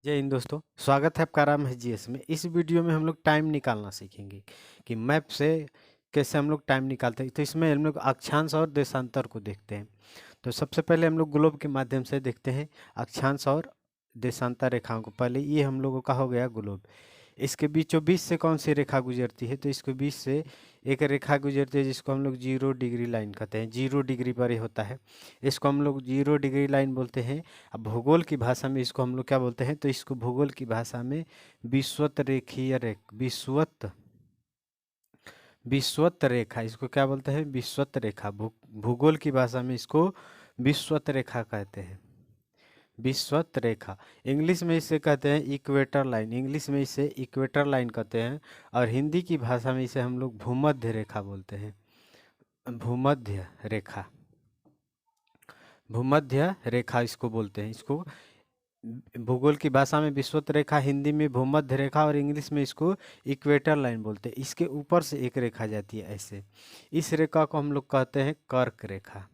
जय हिंद दोस्तों, स्वागत है आपका राम है जीएस में। इस वीडियो में हम लोग टाइम निकालना सीखेंगे कि मैप से कैसे हम लोग टाइम निकालते हैं। तो इसमें हम लोग अक्षांश और देशांतर को देखते हैं। तो सबसे पहले हम लोग ग्लोब के माध्यम से देखते हैं अक्षांश और देशांतर रेखाओं को। पहले ये हम लोगों का हो गया ग्लोब। इसके बीचों बीच से कौन सी रेखा गुजरती है? तो इसके बीच से एक रेखा गुजरती है जिसको हम लोग 0 डिग्री लाइन कहते हैं। 0 डिग्री पर ये होता है, इसको हम लोग 0 डिग्री लाइन बोलते हैं। अब भूगोल की भाषा में इसको हम लोग क्या बोलते हैं? तो इसको भूगोल की भाषा में विषुवत रेखीय विषुवत रेखा इसको क्या बोलते हैं? विषुवत रेखा। भूगोल की भाषा में इसको विषुवत रेखा कहते हैं। विषुवत रेखा इंग्लिश में इसे कहते हैं इक्वेटर लाइन। इंग्लिश में इसे इक्वेटर लाइन कहते हैं और हिंदी की भाषा में इसे हम लोग भूमध्य रेखा बोलते हैं। भूमध्य रेखा, भूमध्य रेखा इसको बोलते हैं। इसको भूगोल की भाषा में विषुवत रेखा, हिंदी में भूमध्य रेखा और इंग्लिश में इसको इक्वेटर लाइन बोलते हैं। इसके ऊपर से एक रेखा जाती है ऐसे। इस रेखा को हम लोग कहते हैं कर्क रेखा।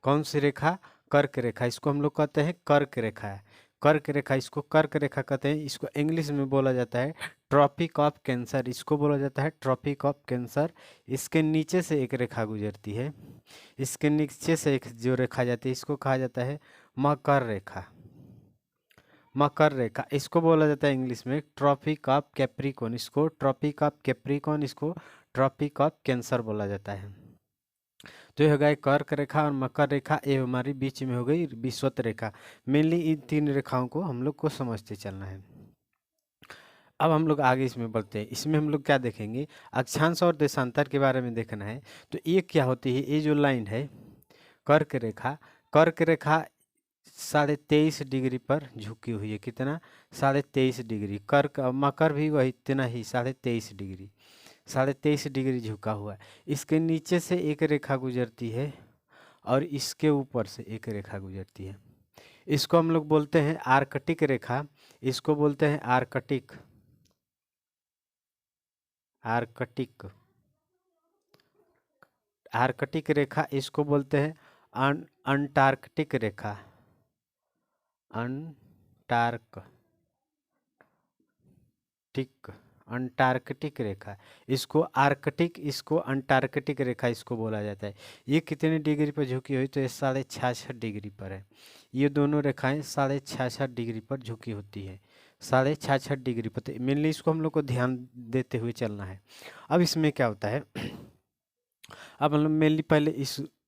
कौन सी रेखा? कर्क रेखा। इसको हम लोग कहते हैं कर्क रेखा है। कर्क रेखा, इसको कर्क रेखा कहते हैं। इसको इंग्लिश में बोला जाता है ट्रॉपिक ऑफ कैंसर। इसको बोला जाता है ट्रॉपिक ऑफ कैंसर। इसके नीचे से एक रेखा गुजरती है। इसके नीचे से एक जो रेखा जाती है इसको कहा जाता है मकर रेखा। मकर रेखा इसको बोला जाता है इंग्लिश में ट्रॉपिक ऑफ कैप्रिकॉर्न। इसको ट्रॉपिक ऑफ कैप्रिकॉर्न, इसको ट्रॉपिक ऑफ कैंसर बोला जाता है। तो ये हो गया कर्क रेखा और मकर रेखा। ये हमारी बीच में हो गई विषुवत रेखा। मेनली इन तीन रेखाओं को हम लोग को समझते चलना है। अब हम लोग आगे इसमें बढ़ते हैं। इसमें हम लोग क्या देखेंगे? अक्षांश और देशांतर के बारे में देखना है। तो ये क्या होती है? ये जो लाइन है कर्क रेखा, कर्क रेखा 23.5 डिग्री पर झुकी हुई है। कितना? 23.5 डिग्री। कर्क मकर भी वही इतना ही 23.5 डिग्री। 23.5 डिग्री झुका हुआ है। इसके नीचे से एक रेखा गुजरती है और इसके ऊपर से एक रेखा गुजरती है। इसको हम लोग बोलते हैं आर्कटिक रेखा। इसको बोलते हैं आर्कटिक, आर्कटिक, आर्कटिक रेखा। इसको बोलते हैं अंटार्कटिक रेखा, अंटार्कटिक, अंटार्कटिक रेखा। इसको आर्कटिक, इसको अंटार्कटिक रेखा इसको बोला जाता है। ये कितने डिग्री पर झुकी हुई? तो ये 66.5 डिग्री पर है। ये दोनों रेखाएं 66.5 डिग्री पर झुकी होती है। 66.5 डिग्री पर। मेनली इसको हम लोग को ध्यान देते हुए चलना है। अब इसमें क्या होता है? अब हम लोग मेनली पहले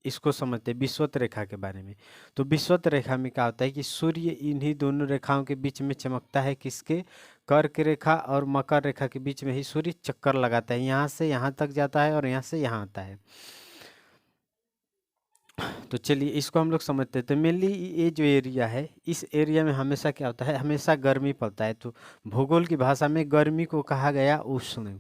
इसको समझते हैं विषुवत रेखा के बारे में। तो विषुवत रेखा में क्या होता है कि सूर्य इन्हीं दोनों रेखाओं के बीच में चमकता है। किसके? कर्क रेखा और मकर रेखा के बीच में ही सूर्य चक्कर लगाता है। यहाँ से यहाँ तक जाता है और यहाँ से यहाँ आता है। तो चलिए इसको हम लोग समझते हैं। तो मेनली ये जो एरिया है, इस एरिया में हमेशा क्या होता है? हमेशा गर्मी पड़ता है। तो भूगोल की भाषा में गर्मी को कहा गया उष्ण।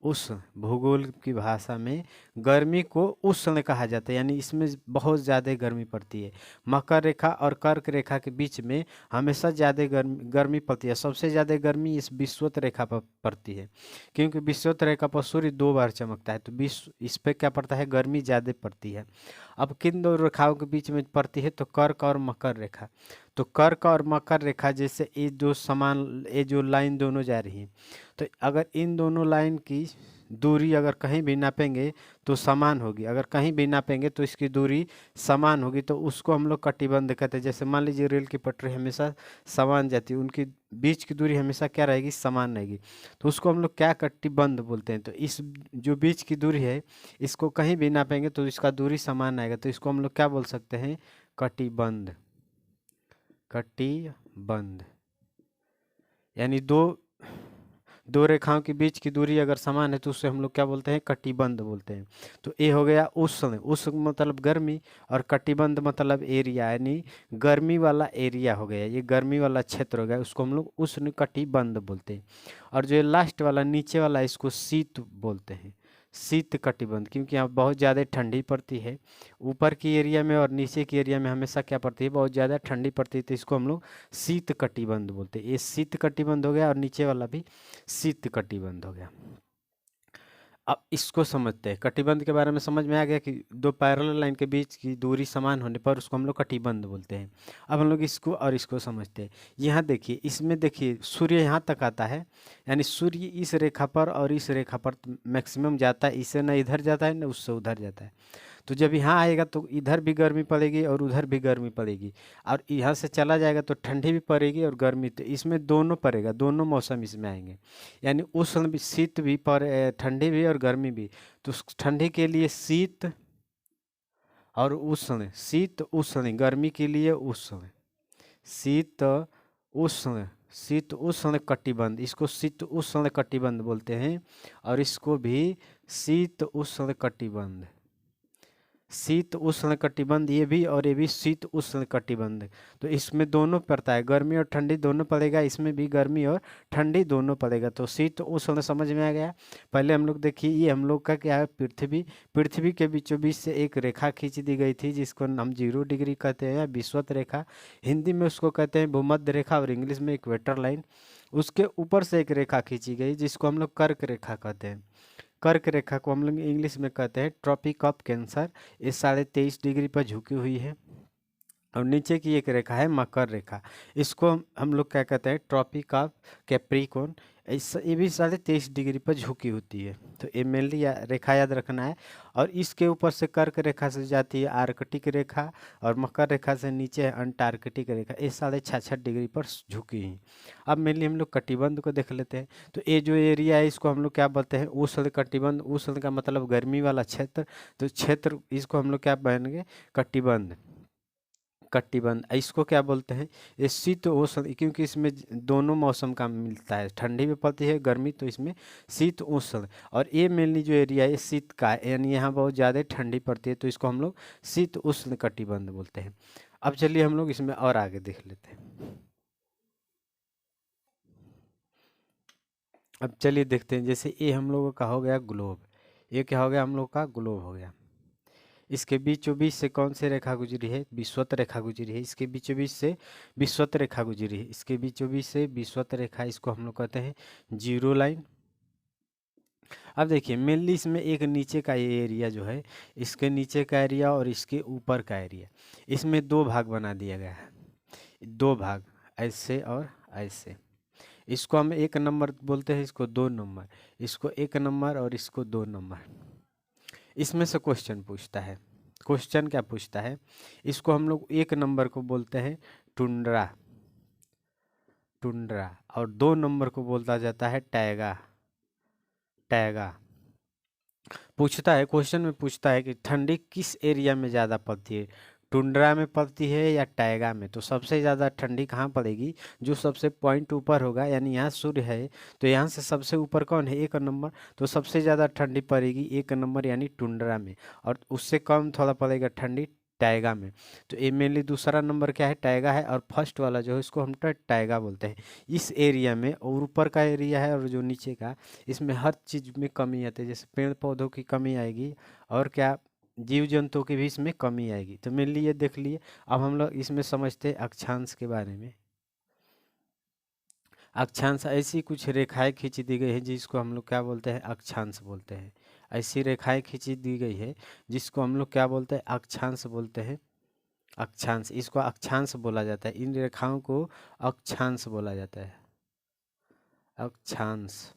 उष्ण, भूगोल की भाषा में गर्मी को उष्ण कहा जाता है, यानी इसमें बहुत ज़्यादा गर्मी पड़ती है। मकर रेखा और कर्क रेखा के बीच में हमेशा ज़्यादा गर्मी पड़ती है। सबसे ज़्यादा गर्मी इस विषुवत रेखा पर पड़ती है, क्योंकि विषुवत रेखा पर सूर्य 2 बार चमकता है। तो विश्व इस पर क्या पड़ता है? गर्मी ज़्यादा पड़ती है। अब किन दो रेखाओं के बीच में पड़ती है? तो कर्क और मकर रेखा। तो कर्क और मकर रेखा जैसे ये जो लाइन दोनों जा रही हैं, तो अगर इन दोनों लाइन की दूरी अगर कहीं भी नापेंगे तो समान होगी। अगर कहीं भी नापेंगे तो इसकी दूरी समान होगी। तो उसको हम लोग कटिबंध कहते हैं। जैसे मान लीजिए रेल की पटरी हमेशा समान जाती है, उनकी बीच की दूरी हमेशा क्या रहेगी? समान रहेगी। तो उसको हम लोग क्या कटिबंध बोलते हैं। तो इस जो बीच की दूरी है, इसको कहीं भी नापेंगे तो इसका दूरी समान आएगा। तो इसको हम लोग क्या बोल सकते हैं? कटिबंध। कटिबंध यानी दो रेखाओं के बीच की दूरी अगर समान है तो उससे हम लोग क्या बोलते हैं? कटिबंध बोलते हैं। तो ये हो गया उष्ण। उष्ण मतलब गर्मी और कटिबंध मतलब एरिया, यानी गर्मी वाला एरिया हो गया। ये गर्मी वाला क्षेत्र हो गया, उसको हम लोग उष्ण कटिबंध बोलते हैं। और जो लास्ट वाला नीचे वाला इसको शीत बोलते हैं, शीत कटिबंध, क्योंकि यहाँ बहुत ज़्यादा ठंडी पड़ती है। ऊपर की एरिया में और नीचे की एरिया में हमेशा क्या पड़ती है? बहुत ज़्यादा ठंडी पड़ती है। तो इसको हम लोग शीत कटिबंध बोलते हैं। ये शीत कटिबंध हो गया और नीचे वाला भी शीत कटिबंध हो गया। अब इसको समझते हैं, कटिबंध के बारे में समझ में आ गया कि दो पैरेलल लाइन के बीच की दूरी समान होने पर उसको हम लोग कटिबंध बोलते हैं। अब हम लोग इसको और इसको समझते हैं। यहाँ देखिए, इसमें देखिए सूर्य यहाँ तक आता है, यानी सूर्य इस रेखा पर और इस रेखा पर मैक्सिमम जाता है, इससे न इधर जाता है न उससे उधर जाता है। तो जब यहाँ आएगा तो इधर भी गर्मी पड़ेगी और उधर भी गर्मी पड़ेगी, और यहाँ से चला जाएगा तो ठंडी भी पड़ेगी और गर्मी, तो इसमें दोनों पड़ेगा, दोनों मौसम इसमें आएंगे, यानी उष्ण भी, शीत भी ठंडी भी और गर्मी भी। तो ठंडी के लिए शीत और उष्ण, शीत उष्ण, गर्मी के लिए उष्ण, शीत उष्ण, शीत उष्ण कटिबंध, इसको शीत उष्ण कटिबंध बोलते हैं, और इसको भी शीत उष्ण कटिबंध, शीत उष्ण कटिबंध ये भी, और ये भी शीत उष्ण कटिबंध। तो इसमें दोनों पड़ता है, गर्मी और ठंडी दोनों पड़ेगा, इसमें भी गर्मी और ठंडी दोनों पड़ेगा। तो शीत उष्ण समझ में आ गया। पहले हम लोग देखिए, ये हम लोग का क्या है, पृथ्वी, पृथ्वी के बीचों बीच से एक रेखा खींच दी गई थी जिसको हम 0 डिग्री कहते हैं, विषुवत रेखा, हिंदी में उसको कहते हैं भूमध्य रेखा और इंग्लिश में इक्वेटर लाइन। उसके ऊपर से एक रेखा खींची गई जिसको हम लोग कर्क रेखा कहते हैं। कर्क रेखा को हम लोग इंग्लिश में कहते हैं ट्रॉपिक ऑफ कैंसर। ये 23.5 डिग्री पर झुकी हुई है। और नीचे की एक रेखा है मकर रेखा, इसको हम लोग क्या कहते हैं, ट्रॉपिक ऑफ कैप्रिकॉर्न। ये भी 23.5 डिग्री पर झुकी होती है। तो ये मेनली रेखा याद रखना है। और इसके ऊपर से कर्क रेखा से जाती है आर्कटिक रेखा, और मकर रेखा से नीचे है अंटार्कटिक रेखा। ये 66.5 डिग्री पर झुकी है। अब मेनली हम लोग कटिबंध को देख लेते हैं। तो ये जो एरिया है इसको हम लोग क्या बोलते हैं, उष्ण कटिबंध। उष्ण का मतलब गर्मी वाला क्षेत्र, तो क्षेत्र इसको हम लोग क्या बनेंगे, कटिबंध, कटिबंध। इसको क्या बोलते हैं, ये शीत उष्ण, क्योंकि इसमें दोनों मौसम का मिलता है, ठंडी भी पड़ती है गर्मी, तो इसमें शीत उष्ण। और ये मेनली जो एरिया है शीत का है, यानी यहाँ बहुत ज़्यादा ठंडी पड़ती है, तो इसको हम लोग शीत उष्ण कटिबंध बोलते हैं। अब चलिए हम लोग इसमें और आगे देख लेते हैं। अब चलिए देखते हैं, जैसे ये हम लोगों का हो गया ग्लोब, ये क्या हो गया, हम लोग का ग्लोब हो गया। इसके बीचों बीच से कौन सी रेखा गुजरी है, विषुवत रेखा गुजरी है। इसके बीचों बीच से विषुवत रेखा गुजरी है, इसके बीचों बीच से विषुवत रेखा, इसको हम लोग कहते हैं 0 लाइन। अब देखिए मेनली इसमें एक नीचे का ये एरिया जो है, इसके नीचे का एरिया और इसके ऊपर का एरिया, इसमें दो भाग बना दिया गया है, दो भाग, ऐसे और ऐसे। इसको हम 1 नंबर बोलते हैं, इसको 2 नंबर, इसको 1 नंबर और इसको 2 नंबर। इसमें से क्वेश्चन पूछता है, क्वेश्चन क्या पूछता है, इसको हम लोग 1 नंबर को बोलते हैं टुंड्रा, टुंड्रा, और 2 नंबर को बोलता जाता है टैगा, टैगा। पूछता है, क्वेश्चन में पूछता है कि ठंडी किस एरिया में ज़्यादा पड़ती है, टुंड्रा में पड़ती है या टैगा में। तो सबसे ज़्यादा ठंडी कहाँ पड़ेगी, जो सबसे पॉइंट ऊपर होगा, यानी यहाँ सूर्य है तो यहाँ से सबसे ऊपर कौन है, 1 नंबर, तो सबसे ज़्यादा ठंडी पड़ेगी 1 नंबर यानी टुंड्रा में, और उससे कम थोड़ा पड़ेगा ठंडी टैगा में। तो ये मेनली दूसरा नंबर क्या है, टैगा है, और फर्स्ट वाला जो है इसको हम टैगा बोलते हैं। इस एरिया में, और ऊपर का एरिया है और जो नीचे का, इसमें हर चीज़ में कमी आती है, जैसे पेड़ पौधों की कमी आएगी, और क्या, जीव जंतुओं की भी इसमें कमी आएगी। तो मेनली ये देख लिए। अब हम लोग इसमें समझते हैं अक्षांश के बारे में। अक्षांश ऐसी कुछ रेखाएं खींच दी गई है जिसको हम लोग क्या बोलते हैं, अक्षांश बोलते हैं। ऐसी रेखाएं खींची दी गई है जिसको हम लोग क्या बोलते हैं, अक्षांश बोलते हैं। अक्षांश, इसको अक्षांश बोला जाता है, इन रेखाओं को अक्षांश बोला जाता है, अक्षांश।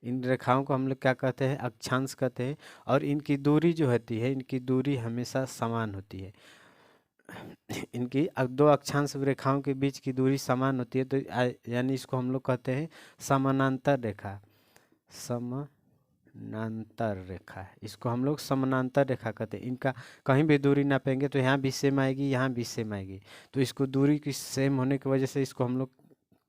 इन रेखाओं को हम लोग क्या कहते हैं, अक्षांश कहते हैं। और इनकी दूरी जो होती है, इनकी दूरी हमेशा समान होती है। इनकी दो अक्षांश रेखाओं के बीच की दूरी समान होती है, तो यानी इसको हम लोग कहते हैं समानांतर रेखा, समानांतर रेखा, इसको हम लोग समानांतर रेखा कहते हैं। इनका कहीं भी दूरी नापेंगे तो यहाँ भी सेम आएगी, यहाँ भी सेम आएगी, तो इसको दूरी की सेम होने की वजह से इसको हम लोग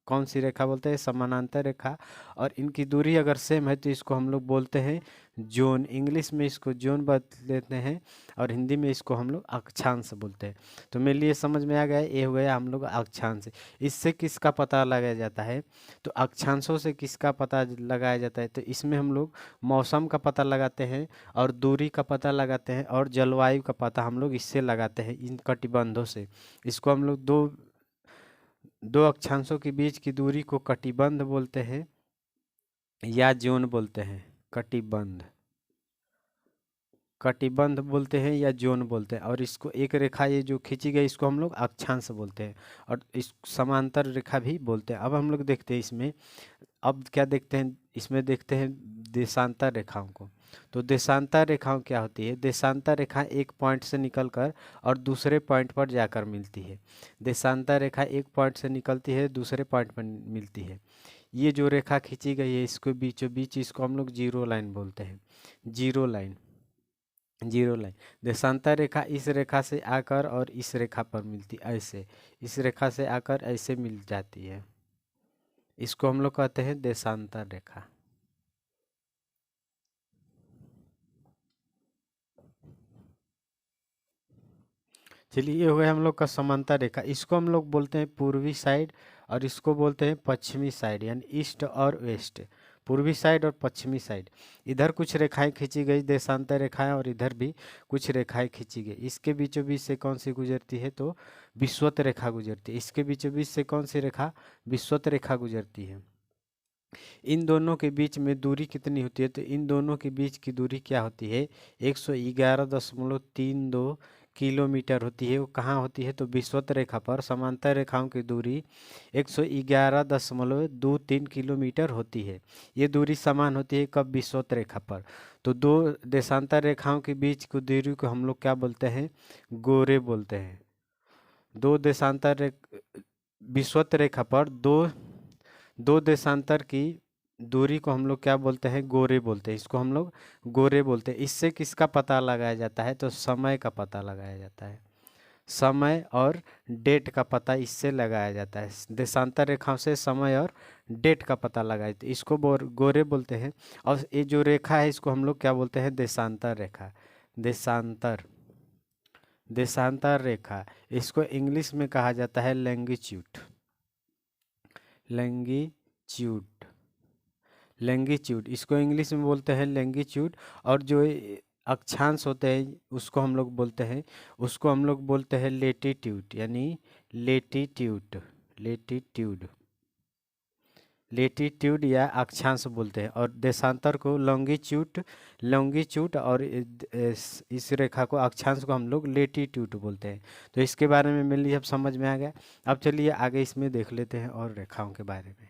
कौन सी रेखा बोलते हैं, समानांतर रेखा। और इनकी दूरी अगर सेम है तो इसको हम लोग बोलते हैं जोन, इंग्लिश में इसको जोन बोल लेते हैं, और हिंदी में इसको हम लोग अक्षांश बोलते हैं। तो मेरे लिए समझ में आ गया, ये हो गया हम लोग अक्षांश। इससे किसका पता लगाया जाता है, तो अक्षांशों से किसका पता लगाया जाता है, तो इसमें हम लोग मौसम का पता लगाते हैं, और दूरी का पता लगाते हैं, और जलवायु का पता हम लोग इससे लगाते हैं, इन कटिबंधों से। इसको हम लोग दो दो अक्षांशों के बीच की दूरी को कटिबंध बोलते हैं या जोन बोलते हैं, कटिबंध, कटिबंध बोलते हैं या जोन बोलते हैं। और इसको एक रेखा ये जो खींची गई इसको हम लोग अक्षांश बोलते हैं और इस समांतर रेखा भी बोलते हैं। अब हम लोग देखते हैं इसमें, अब क्या देखते हैं इसमें, देखते हैं देशांतर रेखाओं को। तो देशांतर रेखाओं क्या होती है? देशांतर रेखा एक पॉइंट से निकलकर और दूसरे पॉइंट पर जाकर मिलती है। देशांतर रेखा एक पॉइंट से निकलती है, दूसरे पॉइंट पर मिलती है। ये जो रेखा खींची गई है इसको बीचों बीच, इसको हम लोग जीरो लाइन बोलते हैं। Zero line, zero line. देशांतर रेखा इस रेखा से आकर और इस रेखा पर मिलती, ऐसे इस रेखा से आकर ऐसे मिल जाती है, इसको हम लोग कहते हैं देशांतर रेखा। चलिए ये हो गया हम लोग का समांतर रेखा। इसको हम लोग बोलते हैं पूर्वी साइड और इसको बोलते हैं पश्चिमी साइड, यानी ईस्ट और वेस्ट। पूर्वी साइड और पश्चिमी साइड, इधर कुछ रेखाएं खींची गई देशांतर रेखाएं और इधर भी कुछ रेखाएं खींची गई। इसके बीचों बीच से कौन सी गुजरती है? तो विषुवत रेखा गुजरती है। इसके बीचों बीच से कौन सी रेखा? विषुवत रेखा गुजरती है। इन दोनों के बीच में दूरी कितनी होती है? तो इन दोनों के बीच की दूरी क्या होती है? 111.32 किलोमीटर होती है। वो कहाँ होती है? तो विषुवत रेखा पर समांतर रेखाओं की दूरी 111.23 किलोमीटर होती है। ये दूरी समान होती है कब? विषुवत रेखा पर। तो दो देशांतर रेखाओं के बीच की दूरी को हम लोग क्या बोलते हैं? गोरे बोलते हैं। दो देशांतर विषुवत रेखा पर दो देशांतर की दूरी को हम लोग क्या बोलते हैं? गोरे बोलते हैं। इसको हम लोग गोरे बोलते हैं। इससे किसका पता लगाया जाता है? तो समय का पता लगाया जाता है। समय और डेट का पता इससे लगाया जाता है। देशांतर रेखाओं से समय और डेट का पता लगाए तो इसको गोरे बोलते हैं। और ये जो रेखा है इसको हम लोग क्या बोलते हैं? देशांतर रेखा। देशांतर, देशांतर रेखा, इसको इंग्लिश में कहा जाता है लैंगिट्यूड। लैंगिट्यूड, लैंगिट्यूड, इसको इंग्लिश में बोलते हैं लैंगिट्यूड। और जो अक्षांश होते हैं उसको हम लोग बोलते हैं, उसको हम लोग बोलते हैं लेटीट्यूड, यानी लेटीट्यूड, लेटीट्यूड, लेटीट्यूड या अक्षांश बोलते हैं। और देशांतर को लॉन्गिट्यूड, लॉन्गिट्यूड, और इस रेखा को अक्षांश को हम लोग लेटीट्यूड बोलते हैं। तो इसके बारे में मेनली अब समझ में आ गया। अब चलिए आगे इसमें देख लेते हैं और रेखाओं के बारे में।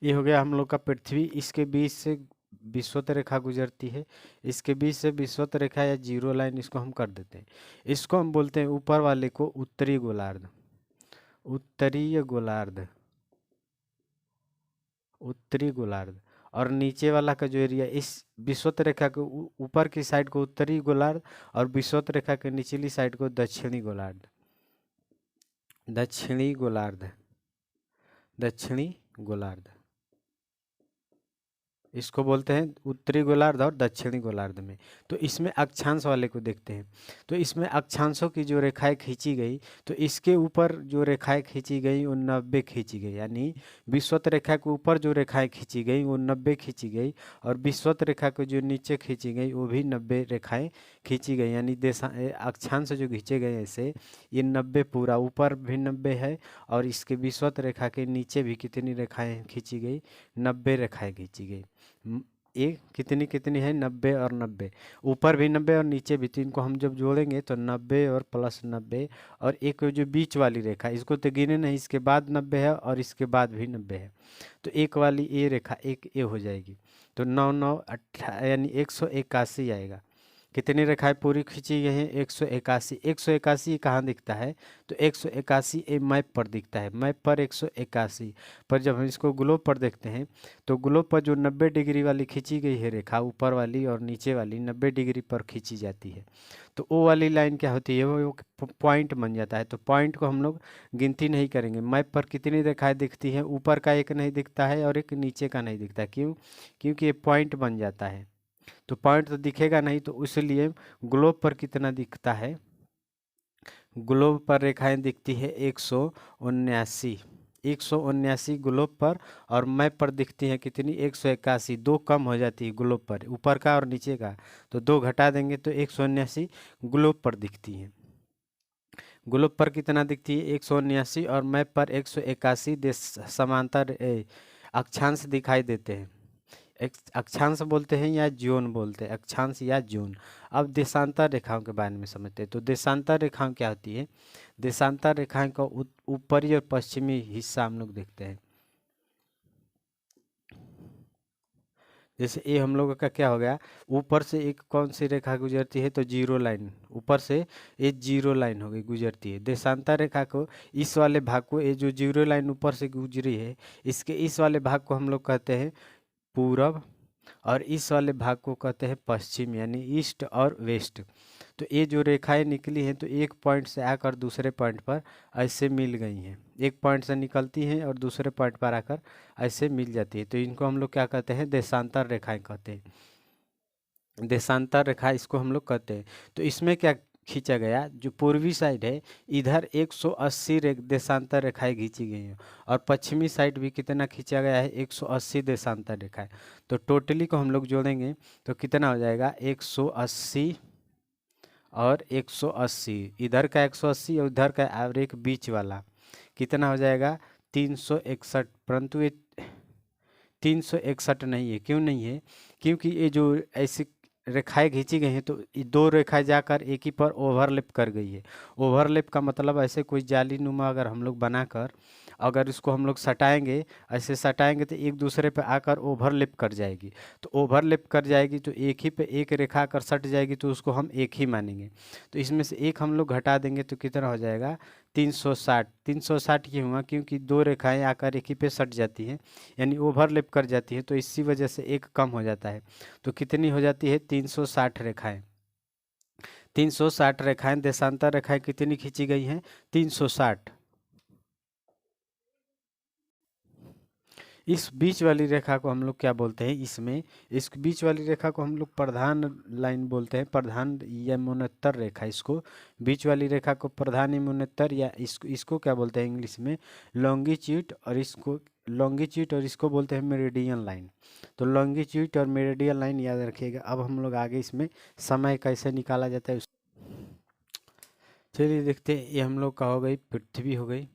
ये हो गया हम लोग का पृथ्वी, इसके बीच से विषुवत रेखा गुजरती है। इसके बीच से विषुवत रेखा या जीरो लाइन इसको हम कर देते हैं। इसको हम बोलते हैं ऊपर वाले को उत्तरी गोलार्ध, उत्तरीय गोलार्ध, उत्तरी गोलार्ध। और नीचे वाला का जो एरिया इस विषुवत रेखा के ऊपर की साइड को उत्तरी गोलार्ध और विषुवत रेखा के निचली साइड को दक्षिणी गोलार्ध, दक्षिणी गोलार्ध, दक्षिणी गोलार्ध, इसको बोलते हैं उत्तरी गोलार्ध और दक्षिणी गोलार्ध में। तो इसमें अक्षांश वाले को देखते हैं। तो इसमें अक्षांशों की जो रेखाएं खींची गई, तो इसके ऊपर जो रेखाएं खींची गई वो 90 खींची गई, यानी विषुवत रेखा के ऊपर जो रेखाएं खींची गई वो 90 खींची गई। और विषुवत रेखा को जो नीचे खींची गई वो भी 90 रेखाएं खींची गई, यानी अक्षांश जो खींचे गए ऐसे ये 90 पूरा, ऊपर भी 90 है और इसके विषुवत रेखा के नीचे भी कितनी रेखाएं खींची गई? 90 रेखाएं खींची गई। ये कितनी कितनी है? 90 और 90, ऊपर भी 90 और नीचे भी। तो इनको हम जब जोड़ेंगे तो 90 और प्लस 90, और एक जो बीच वाली रेखा इसको तो गिने नहीं, इसके बाद 90 है और इसके बाद भी 90 है। तो एक वाली ये रेखा एक ये हो जाएगी। तो 9 9 18 यानी 181 आएगा। कितनी रेखाएं पूरी खींची गई हैं? 181। 181 कहाँ दिखता है? तो 181 ए मैप पर दिखता है। मैप पर 181, पर जब हम इसको ग्लोब पर देखते हैं तो ग्लोब पर जो 90 डिग्री वाली खींची गई है रेखा, ऊपर वाली और नीचे वाली 90 डिग्री पर खींची जाती है। तो वो वाली लाइन क्या होती है? वो पॉइंट बन जाता है। तो पॉइंट को हम लोग गिनती नहीं करेंगे। मैप पर कितनी रेखाएं दिखती हैं? ऊपर का एक नहीं दिखता है और एक नीचे का नहीं दिखता। क्यों? क्योंकि ये पॉइंट बन जाता है। तो पॉइंट तो दिखेगा नहीं, तो इसलिए ग्लोब पर कितना दिखता है? ग्लोब पर रेखाएं दिखती है 179, 179 ग्लोब पर। और मैप पर दिखती है कितनी? 181। दो कम हो जाती है ग्लोब पर, ऊपर का और नीचे का, तो दो घटा देंगे तो 179 ग्लोब पर दिखती है। ग्लोब पर कितना दिखती है? 179, और मैप पर 181 देश समांतर अक्षांश दिखाई देते हैं। अक्षांश बोलते हैं या जोन बोलते हैं, अक्षांश या जोन। अब देशांतर रेखाओं के बारे में समझते हैं। तो देशांतर रेखाएं क्या होती है? देशांतर रेखाएं का ऊपरी और पश्चिमी हिस्सा हम लोग देखते हैं। जैसे ये हम लोगों का क्या हो गया, ऊपर से एक कौन सी रेखा गुजरती है? तो जीरो लाइन, ऊपर से ये जीरो लाइन हो गई गुजरती है। देशांतर रेखा को इस वाले भाग को, ये जो जीरो लाइन ऊपर से गुजरी है, इसके इस वाले भाग को हम लोग कहते हैं पूरब, और इस वाले भाग को कहते हैं पश्चिम, यानी ईस्ट और वेस्ट। तो ये जो रेखाएं निकली हैं तो एक पॉइंट से आकर दूसरे पॉइंट पर ऐसे मिल गई हैं, एक पॉइंट से निकलती हैं और दूसरे पॉइंट पर आकर ऐसे मिल जाती है। तो इनको हम लोग क्या कहते हैं? देशांतर रेखाएं कहते हैं। देशांतर रेखा इसको हम लोग कहते हैं। तो इसमें क्या खींचा गया, जो पूर्वी साइड है इधर 180 देशांतर रेखाएं खींची गई हैं, और पश्चिमी साइड भी कितना खींचा गया है? 180 देशांतर रेखाएं। तो टोटली को हम लोग जोड़ेंगे तो कितना हो जाएगा? 180 और 180, इधर का 180 और उधर का, और एक बीच वाला कितना हो जाएगा? 361। परंतु ये 361 नहीं है। क्यों नहीं है? क्योंकि ये जो ऐसी रेखाएं खींची गई हैं तो ये दो रेखाएं जाकर एक ही पर ओवरलैप कर गई है। ओवरलैप का मतलब ऐसे कोई जाली नुमा अगर हम लोग बनाकर अगर इसको हम लोग सटाएंगे, ऐसे सटाएंगे तो एक दूसरे पे आकर ओवरलैप कर जाएगी। तो ओवरलैप कर जाएगी तो एक ही पे एक रेखा आकर सट जाएगी, तो उसको हम एक ही मानेंगे। तो इसमें से एक हम लोग घटा देंगे तो कितना हो जाएगा? 360। 360 क्यों हुआ? क्योंकि दो रेखाएं आकर एक ही पे सट जाती हैं, यानी ओवरलैप कर जाती है, तो इसी वजह से एक कम हो जाता है। तो कितनी हो जाती है? 360 रेखाएं। 360 रेखाएं, देशांतर रेखाएं कितनी खींची गई हैं? 360। इस बीच वाली रेखा को हम लोग क्या बोलते हैं? इसमें इस बीच वाली रेखा को हम लोग प्रधान लाइन बोलते हैं, प्रधान यमुनोत्तर रेखा। इसको बीच वाली रेखा को प्रधान यमुनोत्तर, या इसको क्या बोलते हैं इंग्लिश में? लॉन्गिट्यूड, और इसको लॉन्गिट्यूड, और इसको बोलते हैं मेरिडियन लाइन। तो लॉन्गिट्यूड और मेरिडियन लाइन याद रखिएगा। अब हम लोग आगे इसमें समय कैसे निकाला जाता है चलिए देखते हैं। ये हम लोग का हो गई, पृथ्वी हो गई।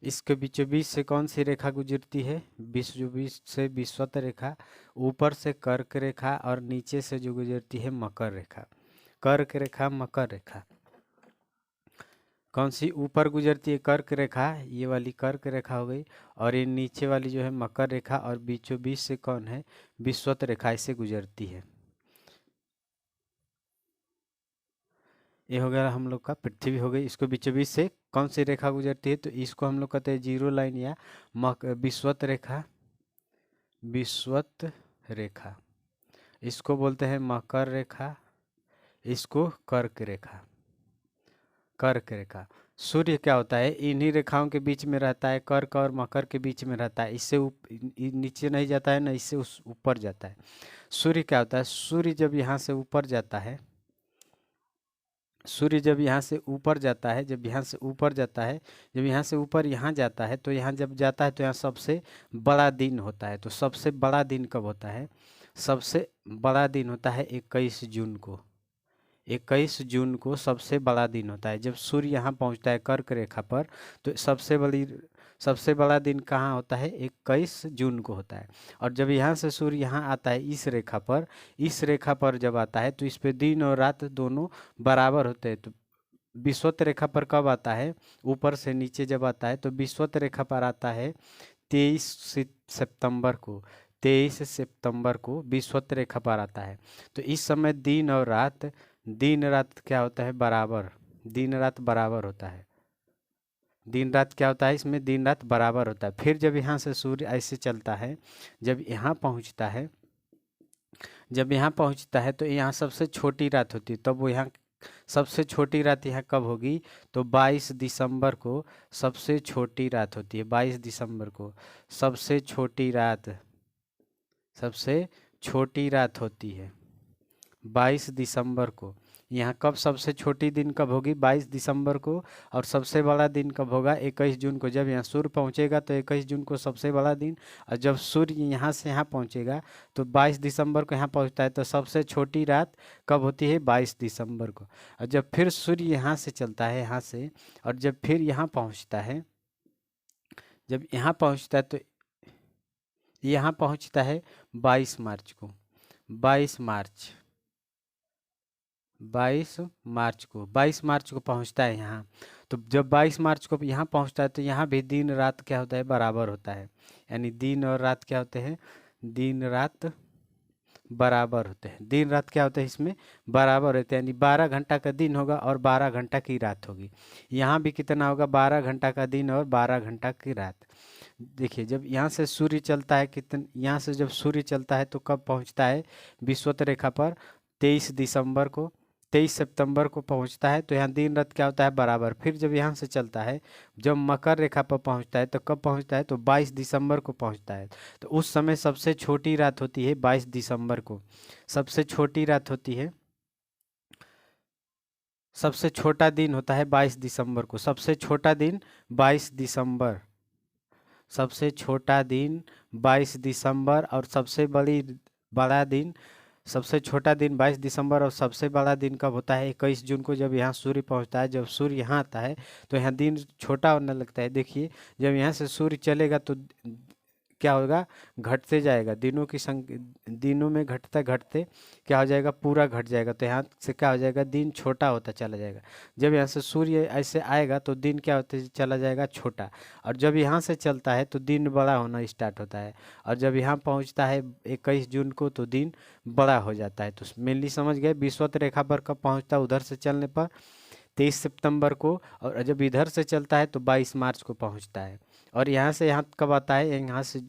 इसके बीचों बीच से कौन सी रेखा गुजरती है? बीचों बीच से विषुवत रेखा, ऊपर से कर्क रेखा, और नीचे से जो गुजरती है मकर रेखा। कर्क रेखा, मकर रेखा। कौन सी ऊपर गुजरती है? कर्क रेखा, ये वाली कर्क रेखा हो गई, और ये नीचे वाली जो है मकर रेखा, और बीचों बीच से कौन है? विषुवत रेखा इससे गुजरती है। ये हो गया हम लोग का पृथ्वी हो गई। इसको बीचों बीच से कौन सी रेखा गुजरती है? तो इसको हम लोग कहते हैं जीरो लाइन या विषुवत रेखा। विषुवत रेखा, इसको बोलते हैं मकर रेखा, इसको कर्क रेखा। कर्क रेखा। सूर्य क्या होता है? इन्हीं रेखाओं के बीच में रहता है, कर्क और मकर के बीच में रहता है। इससे नीचे नहीं जाता है, ना इससे उस ऊपर जाता है। सूर्य क्या होता है? सूर्य जब यहाँ से ऊपर जाता है, सूर्य जब यहाँ से ऊपर जाता है, जब यहाँ से ऊपर जाता है, जब यहाँ से ऊपर यहाँ जाता है, तो यहाँ जब जाता है तो यहाँ सबसे बड़ा दिन होता है। तो सबसे बड़ा दिन कब होता है? सबसे बड़ा दिन होता है 21 जून को। 21 जून को सबसे बड़ा दिन होता है। जब सूर्य यहाँ पहुँचता है कर्क रेखा पर, तो सबसे बड़ा दिन कहाँ होता है? 21 जून को होता है। और जब यहाँ से सूर्य यहाँ आता है इस रेखा पर, इस रेखा पर जब आता है तो इस पे दिन और रात दोनों बराबर होते हैं। तो विषुवत रेखा पर कब आता है? ऊपर से नीचे जब आता है तो विषुवत रेखा पर आता है 23 सितंबर को। 23 सितंबर को विषुवत रेखा पर आता है। तो इस समय दिन रात क्या होता है? बराबर। दिन रात बराबर होता है। दिन रात क्या होता है? इसमें दिन रात बराबर होता है। फिर जब यहाँ से सूर्य ऐसे चलता है, जब यहाँ पहुँचता है, जब यहाँ पहुँचता है तो यहाँ सबसे छोटी रात होती है। तब वो यहाँ सबसे छोटी रात यहाँ कब होगी? तो 22 दिसंबर को सबसे छोटी रात होती है। 22 दिसंबर को सबसे छोटी रात, सबसे छोटी रात होती है 22 दिसंबर को। यहाँ कब सबसे छोटी दिन कब होगी? 22 दिसंबर को। और सबसे बड़ा दिन कब होगा? 21 जून को। जब यहाँ सूर्य पहुँचेगा तो 21 जून को सबसे बड़ा दिन, और जब सूर्य यहाँ से यहाँ पहुँचेगा तो 22 दिसंबर को यहाँ पहुँचता है, तो सबसे छोटी रात कब होती है? 22 दिसंबर को। और जब फिर सूर्य यहाँ से चलता है, यहाँ से, और जब फिर यहाँ पहुँचता है, जब यहाँ पहुँचता है तो यहाँ पहुँचता है 22 मार्च को, 22 मार्च, 22 मार्च को पहुँचता है यहाँ। तो जब 22 मार्च को यहाँ पहुँचता है तो यहाँ भी दिन रात क्या होता है, बराबर होता है। यानी दिन और रात क्या होते हैं, दिन रात बराबर होते हैं। दिन रात क्या होता है, इसमें बराबर होते हैं। यानी 12 घंटा का दिन होगा और 12 घंटा की रात होगी। यहाँ भी कितना होगा, 12 घंटा का दिन और 12 घंटा की रात। देखिए जब यहाँ से सूर्य चलता है, यहाँ से जब सूर्य चलता है तो कब पहुँचता है विषुवत रेखा पर, 23 सितंबर को पहुँचता है। तो यहाँ दिन रात क्या होता है, बराबर। फिर जब यहाँ से चलता है, जब मकर रेखा पर पहुँचता है तो कब पहुँचता है, तो 22 दिसंबर को पहुँचता है। तो उस समय सबसे छोटी रात होती है 22 दिसंबर को, सबसे छोटी रात होती है, सबसे छोटा दिन होता है 22 दिसंबर को, सबसे छोटा दिन 22 दिसंबर, सबसे छोटा दिन 22 दिसंबर और बड़ा दिन, सबसे छोटा दिन 22 दिसंबर और सबसे बड़ा दिन कब होता है, 21 जून को, जब यहाँ सूर्य पहुँचता है। जब सूर्य यहाँ आता है तो यहाँ दिन छोटा होने लगता है। देखिए जब यहाँ से सूर्य चलेगा तो क्या होगा, घटते जाएगा, दिनों की संख्या, दिनों में घटते घटते क्या हो जाएगा, पूरा घट जाएगा। तो यहाँ से क्या हो जाएगा, दिन छोटा होता चला जाएगा। जब यहाँ से सूर्य ऐसे आएगा तो दिन क्या होते चला जाएगा, छोटा। और जब यहाँ से चलता है तो दिन बड़ा होना स्टार्ट होता है। और जब यहाँ पहुँचता है 21 जून को तो दिन बड़ा हो जाता है। तो मेनली समझ गए, विषुवत रेखा पर कब पहुँचता है, उधर से चलने पर 23 सितंबर को, और जब इधर से चलता है तो 22 मार्च को पहुँचता है। और यहाँ से यहाँ कब आता है, यहाँ से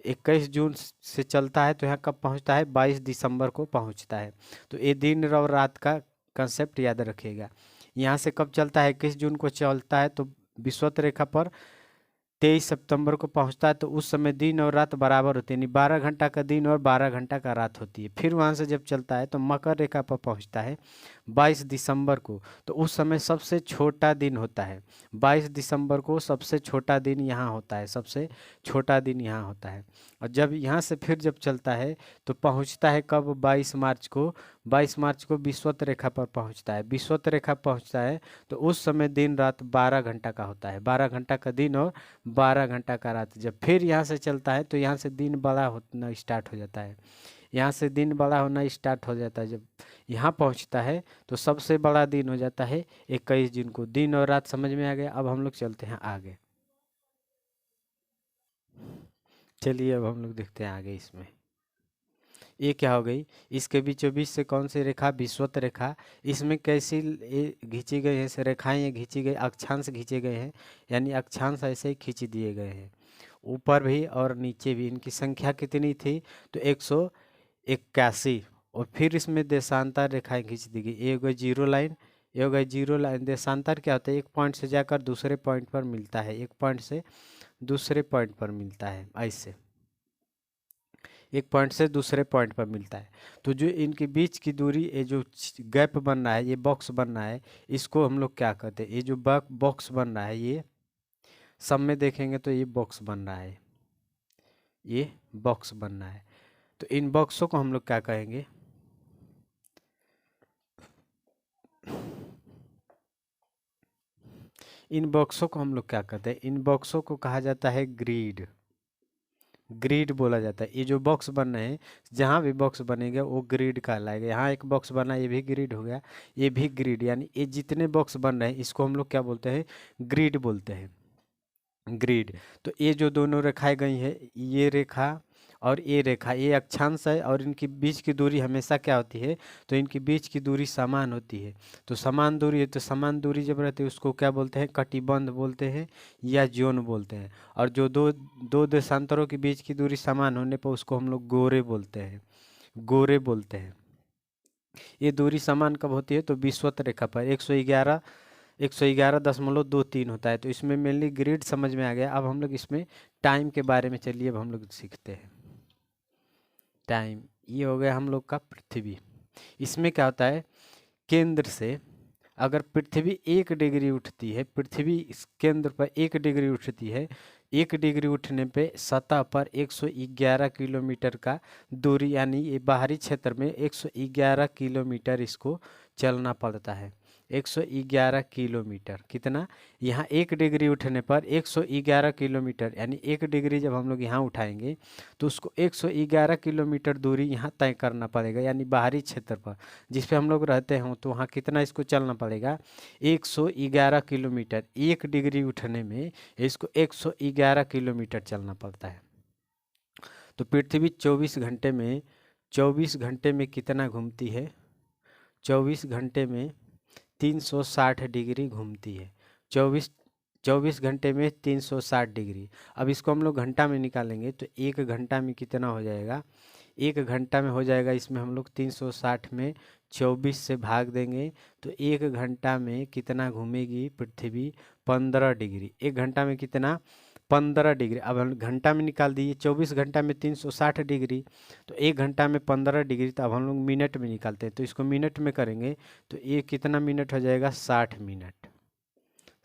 21 जून से चलता है तो यहाँ कब पहुँचता है, 22 दिसंबर को पहुँचता है। तो ये दिन और रात का कंसेप्ट याद रखिएगा। यहाँ से कब चलता है, 21 जून को चलता है तो विषुवत रेखा पर 23 सितंबर को पहुंचता है। तो उस समय दिन और रात बराबर होती है, यानी 12 घंटा का दिन और 12 घंटा का रात होती है। फिर वहां से जब चलता है तो मकर रेखा पर पहुंचता है 22 दिसंबर को, तो उस समय सबसे छोटा दिन होता है। 22 दिसंबर को सबसे छोटा दिन यहाँ होता है, सबसे छोटा दिन यहाँ होता है। और जब यहाँ से फिर जब चलता है तो पहुँचता है कब, 22 मार्च को, 22 मार्च को विषुवत रेखा पर पहुँचता है। विषुवत रेखा पहुँचता है तो उस समय दिन रात 12 घंटा का होता है, 12 घंटा का दिन और 12 घंटा का रात। जब फिर यहाँ से चलता है तो यहाँ से दिन बड़ा होना स्टार्ट हो जाता है, यहाँ से दिन बड़ा होना स्टार्ट हो जाता है। जब यहाँ पहुँचता है तो सबसे बड़ा दिन हो जाता है 21 जून को। दिन और रात समझ में आ गया। अब हम लोग चलते हैं आगे। चलिए अब हम लोग देखते हैं आगे। इसमें ये क्या हो गई, इसके बीचों बीच से कौन सी रेखा, विषुवत रेखा। इसमें कैसी ये घींची गई है, रेखाएं ये घींची गई, अक्षांश खींचे गए हैं, यानी अक्षांश ऐसे ही खींच दिए गए हैं, ऊपर भी और नीचे भी। इनकी संख्या कितनी थी, तो 181। और फिर इसमें देशांतर रेखाएं खींच दी गई, एक गई जीरो लाइन, एक गई जीरो लाइन। देशांतर क्या होता है, एक पॉइंट से जाकर दूसरे पॉइंट पर मिलता है, एक पॉइंट से दूसरे पॉइंट पर मिलता है, ऐसे एक पॉइंट से दूसरे पॉइंट पर मिलता है। तो जो इनके बीच की दूरी, ये जो गैप बन रहा है, ये बॉक्स बन रहा है, इसको हम लोग क्या कहते हैं, ये जो बॉक्स बन रहा है, ये सब में देखेंगे तो ये बॉक्स बन रहा है, ये बॉक्स बन रहा है। तो इन बॉक्सों को हम लोग क्या कहेंगे, इन बॉक्सों को हम लोग क्या कहते हैं, इन बॉक्सों को कहा जाता है ग्रिड, ग्रिड बोला जाता है। ये जो बॉक्स बन रहे हैं, जहाँ भी बॉक्स बनेगा वो ग्रिड कहलाएगा। यहाँ एक बॉक्स बना, ये भी ग्रिड हो गया, ये भी ग्रिड। यानी ये जितने बॉक्स बन रहे हैं इसको हम लोग क्या बोलते हैं, ग्रिड बोलते हैं, ग्रिड। तो ये जो दोनों रेखाएं गई है, ये रेखा और ये रेखा, ये अक्षांश है, और इनकी बीच की दूरी हमेशा क्या होती है, तो इनकी बीच की दूरी समान होती है। तो समान दूरी है, तो समान दूरी जब रहती है उसको क्या बोलते हैं, कटिबंध बोलते हैं या जोन बोलते हैं। और जो दो दो देशांतरों के बीच की दूरी समान होने पर उसको हम लोग गोरे बोलते हैं, गोरे बोलते हैं। ये दूरी समान कब होती है, तो विषुवत रेखा पर 111.23 होता है। तो इसमें मेनली ग्रिड समझ में आ गया। अब हम लोग इसमें टाइम के बारे में चलिए अब हम लोग सीखते हैं। टाइम, ये हो गया हम लोग का पृथ्वी। इसमें क्या होता है, केंद्र से अगर पृथ्वी 1 डिग्री उठती है, पृथ्वी इस केंद्र पर 1 डिग्री उठती है, 1 डिग्री उठने पे सतह पर 111 किलोमीटर का दूरी, यानी ये बाहरी क्षेत्र में 111 किलोमीटर इसको चलना पड़ता है। 111 किलोमीटर। कितना? यहाँ 1 डिग्री उठने पर 111 किलोमीटर, यानी 1 डिग्री जब हम लोग यहाँ उठाएंगे तो उसको 111 किलोमीटर दूरी यहाँ तय करना पड़ेगा, यानी बाहरी क्षेत्र पर जिस पे हम लोग रहते हैं तो वहाँ कितना इसको चलना पड़ेगा? 111 किलोमीटर। 1 डिग्री उठने में इसको 111 किलोमीटर चलना पड़ता है। तो पृथ्वी 24 घंटे में कितना घूमती है? 24 घंटे में 360 डिग्री घूमती है। 24 घंटे में 360 डिग्री। अब इसको हम लोग घंटा में निकालेंगे तो 1 घंटा में कितना हो जाएगा? 1 घंटा में हो जाएगा, इसमें हम लोग 360 में 24 से भाग देंगे तो 1 घंटा में कितना घूमेगी पृथ्वी? 15 डिग्री। 1 घंटा में कितना? 15 डिग्री। अब हम घंटा में निकाल दिए, 24 घंटा में 360 डिग्री, तो 1 घंटा में 15 डिग्री। तो अब हम लोग मिनट में निकालते हैं, तो इसको मिनट में करेंगे तो ये कितना मिनट हो जाएगा? 60 मिनट।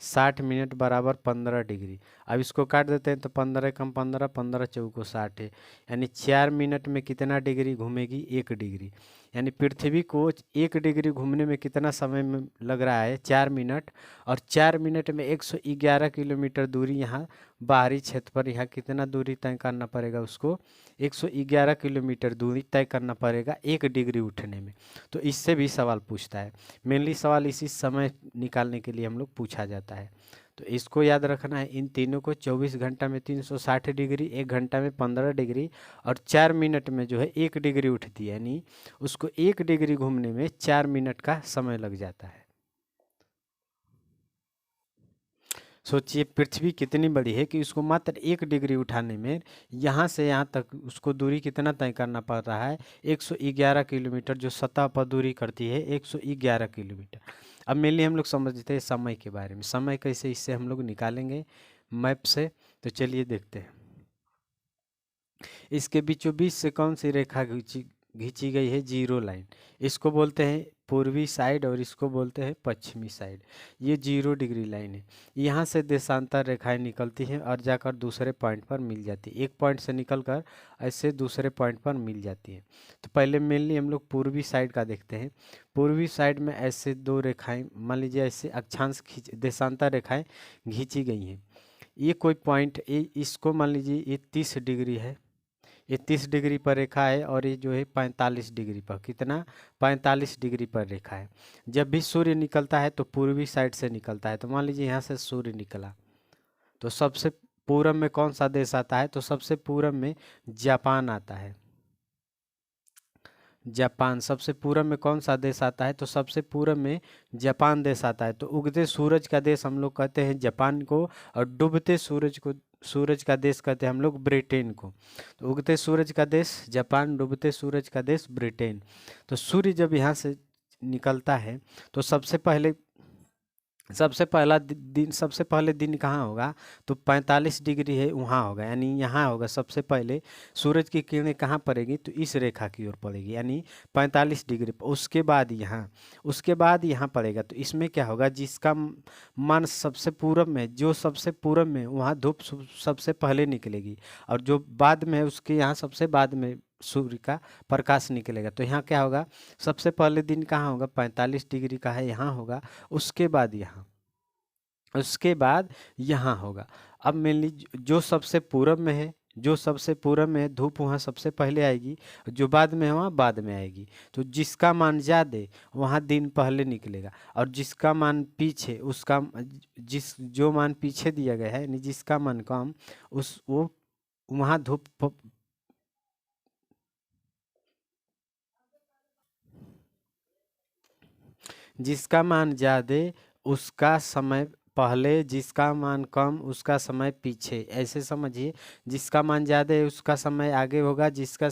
60 मिनट बराबर 15 डिग्री। अब इसको काट देते हैं तो 15 कम 15, 15 चौको 60 है, यानी 4 मिनट में कितना डिग्री घूमेगी? 1 डिग्री। यानी पृथ्वी को 1 डिग्री घूमने में कितना समय में लग रहा है? 4 मिनट। और 4 मिनट में 111 किलोमीटर दूरी यहाँ बाहरी क्षेत्र पर यहाँ कितना दूरी तय करना पड़ेगा उसको? 111 किलोमीटर दूरी तय करना पड़ेगा 1 डिग्री उठने में। तो इससे भी सवाल पूछता है। मेनली सवाल इसी समय निकालने के लिए हम लोग पूछा जाता है। तो इसको याद रखना है, इन तीनों को। 24 घंटा में 360 डिग्री, 1 घंटा में 15 डिग्री और 4 मिनट में जो है 1 डिग्री उठती है, यानी उसको 1 डिग्री घूमने में 4 मिनट का समय लग जाता है। सोचिए पृथ्वी कितनी बड़ी है कि उसको मात्र 1 डिग्री उठाने में यहाँ से यहाँ तक उसको दूरी कितना तय करना पड़ रहा है? 111 किलोमीटर, जो सतह पर दूरी करती है 111 किलोमीटर। अब मेनली हम लोग समझते हैं समय के बारे में। समय कैसे इससे हम लोग निकालेंगे मैप से, तो चलिए देखते हैं। इसके बीचों बीच से कौन सी रेखा खींची गई है? Zero line. इसको बोलते हैं पूर्वी साइड और इसको बोलते हैं पश्चिमी साइड। ये 0 डिग्री लाइन है। यहाँ से देशांतर रेखाएं निकलती हैं और जाकर दूसरे पॉइंट पर मिल जाती है। एक पॉइंट से निकलकर ऐसे दूसरे पॉइंट पर मिल जाती है। तो पहले मेनली हम लोग पूर्वी साइड का देखते हैं। पूर्वी साइड में ऐसे 2 रेखाएं, मान लीजिए ऐसे अक्षांश देशांतर रेखाएं खींची गई हैं। ये कोई पॉइंट, इसको मान लीजिए ये 30 डिग्री है, ये 30 डिग्री पर रेखा है, और ये जो है 45 डिग्री पर, कितना? 45 डिग्री पर रेखा है। जब भी सूर्य निकलता है तो पूर्वी साइड से निकलता है। तो मान लीजिए यहाँ से सूर्य निकला तो सबसे पूरब में कौन सा देश आता है? तो सबसे पूरब में जापान आता है। जापान। सबसे पूरब में कौन सा देश आता है? तो सबसे पूरब में जापान देश आता है। तो उगते सूरज का देश हम लोग कहते हैं जापान को, और डूबते सूरज का देश कहते हैं हम लोग ब्रिटेन को। तो उगते सूरज का देश जापान, डूबते सूरज का देश ब्रिटेन। तो सूर्य जब यहाँ से निकलता है तो सबसे पहले दिन कहाँ होगा? तो 45 डिग्री है वहाँ होगा, यानी यहाँ होगा। सबसे पहले सूरज की किरणें कहाँ पड़ेगी? तो इस रेखा की ओर पड़ेगी, यानी 45 डिग्री पर। उसके बाद यहाँ पड़ेगा। तो इसमें क्या होगा? जिसका मान सबसे पूरब में, जो सबसे पूरब में वहाँ धूप सबसे पहले निकलेगी, और जो बाद में है उसके यहाँ सबसे बाद में सूर्य का प्रकाश निकलेगा। तो यहाँ क्या होगा? सबसे पहले दिन कहाँ होगा? 45 डिग्री का है, यहाँ होगा। उसके बाद यहाँ होगा। अब मेनली जो सबसे पूरब में है, धूप वहाँ सबसे पहले आएगी, जो बाद में है वहाँ बाद में आएगी। तो जिसका मान ज़्यादा वहाँ दिन पहले निकलेगा, और जिसका मान पीछे, जो मान पीछे दिया गया है, यानी जिसका मान कम, वो वहाँ धूप जिसका मान ज़्यादा उसका समय पहले, जिसका मान कम उसका समय पीछे। ऐसे समझिए, जिसका मान ज़्यादा है उसका समय आगे होगा, जिसका